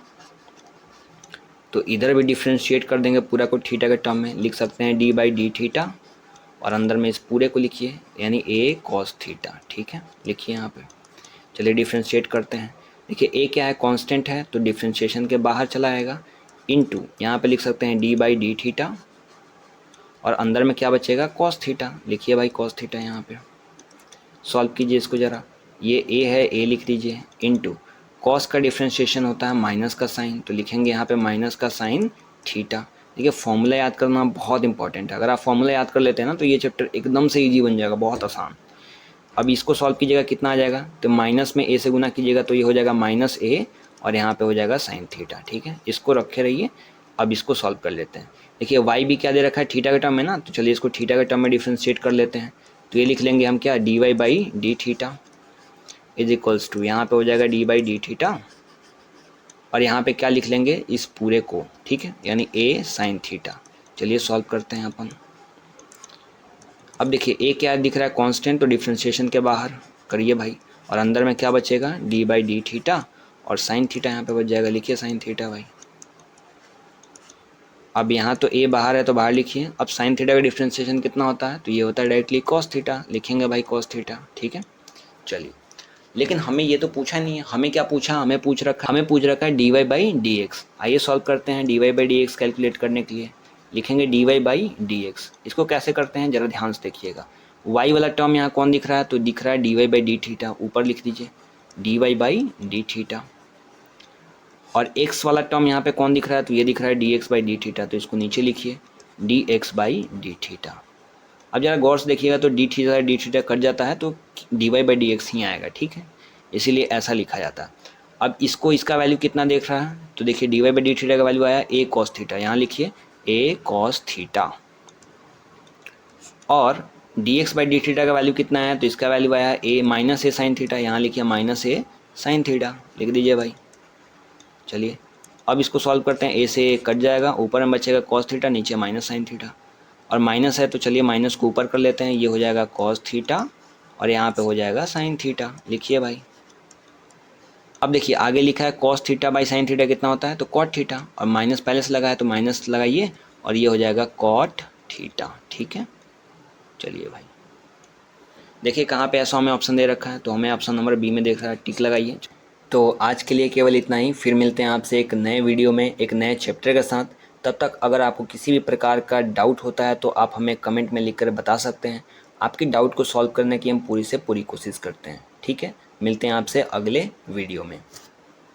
तो इधर भी डिफ्रेंशिएट कर देंगे पूरा को थीटा के टर्म में, लिख सकते हैं d बाई डी थीटा, और अंदर में इस पूरे को लिखिए यानी a कॉस थीटा, ठीक है। लिखिए यहाँ पे, चलिए डिफ्रेंशिएट करते हैं। देखिए a क्या है, कांस्टेंट है, तो डिफ्रेंशिएशन के बाहर चला आएगा, इनटू यहाँ पे लिख सकते हैं d बाई डी थीटा, और अंदर में क्या बचेगा, कॉस थीटा। लिखिए भाई कॉस थीटा यहाँ पे। सॉल्व कीजिए इसको ज़रा। ये a है, a लिख दीजिए, इनटू कॉस का डिफ्रेंशिएशन होता है माइनस का साइन, तो लिखेंगे यहाँ पे माइनस का साइन थीटा। देखिए फॉर्मूला याद करना बहुत इंपॉर्टेंट है। अगर आप फॉर्मूला याद कर लेते हैं ना तो ये चैप्टर एकदम से ईजी बन जाएगा, बहुत आसान। अब इसको सॉल्व कीजिएगा, कितना आ जाएगा, तो माइनस में a से गुना कीजिएगा तो ये हो जाएगा माइनस a, और यहाँ पे हो जाएगा साइन थीटा, ठीक है। इसको रखे रहिए। अब इसको सॉल्व कर लेते हैं। देखिए y भी क्या दे रखा है, थीटा के टर्म में ना, तो चलिए इसको थीटा के टर्म में डिफ्रेंशिएट कर लेते हैं। तो ये लिख लेंगे हम क्या, d Y by d theta is equals to, यहाँ पे हो जाएगा डी बाई डी थीटा, और यहाँ पे क्या लिख लेंगे, इस पूरे को, ठीक है, यानी a साइन थीटा। चलिए सॉल्व करते हैं अपन। अब देखिए a क्या दिख रहा है, कांस्टेंट, तो डिफ्रेंशिएशन के बाहर करिए भाई, और अंदर में क्या बचेगा, d बाई डी थीटा, और साइन थीटा यहाँ पे बच जाएगा। लिखिए साइन थीटा भाई। अब यहाँ तो a बाहर है तो बाहर लिखिए। अब साइन थीटा का डिफ्रेंशिएशन कितना होता है, तो ये होता है डायरेक्टली कॉस थीटा। लिखेंगे भाई कॉस थीटा, ठीक है। चलिए, लेकिन हमें ये तो पूछा नहीं है। हमें क्या पूछा, हमें पूछ रखा है d Y by D x. आइए सॉल्व करते हैं d Y by D x calculate करने के लिए। लिखेंगे d Y by D x. इसको कैसे करते हैं ज़रा ध्यान से देखिएगा। वाई वाला टर्म यहाँ कौन दिख रहा है, तो दिख रहा है d Y by d theta, ऊपर लिख दीजिए d Y by d theta. और एक्स वाला टर्म यहाँ पे कौन दिख रहा है, तो ये दिख रहा है D x by d theta, तो इसको नीचे लिखिए D x by d theta. अब ज़रा गौर से देखिएगा तो डी थीटा कट जाता है तो D Y by D X ही आएगा, ठीक है, इसीलिए ऐसा लिखा जाता है। अब इसको, इसका वैल्यू कितना देख रहा है, तो देखिए d Y by d theta का वैल्यू आया ए कॉस थीटा, यहाँ लिखिए ए कॉस थीटा। और d x by d theta का वैल्यू कितना आया, तो इसका वैल्यू आया a minus a sine theta, यहाँ लिखिए माइनस ए साइन थीटा, लिख दीजिए भाई। चलिए अब इसको सॉल्व करते हैं। ए से ए कट जाएगा, ऊपर में बचेगा कॉस थीटा, नीचे माइनस साइन थीटा, और माइनस है तो चलिए माइनस को ऊपर कर लेते हैं, ये हो जाएगा कॉस थीटा, और यहाँ पे हो जाएगा साइन थीटा। लिखिए भाई। अब देखिए आगे लिखा है cos theta by sine theta कितना होता है, तो कॉट थीटा, और माइनस पहले से लगा है तो माइनस लगाइए, और ये हो जाएगा कॉट थीटा, ठीक है। चलिए भाई, देखिए कहाँ पे ऐसा हमें ऑप्शन दे रखा है, तो हमें ऑप्शन नंबर बी में देख रहा है, टिक लगाइए। तो आज के लिए केवल इतना ही, फिर मिलते हैं आपसे एक नए वीडियो में एक नए चैप्टर के साथ। तब तक अगर आपको किसी भी प्रकार का डाउट होता है तो आप हमें कमेंट में लिखकर बता सकते हैं। आपकी डाउट को सॉल्व करने की हम पूरी से पूरी कोशिश करते हैं, ठीक है। मिलते हैं आपसे अगले वीडियो में।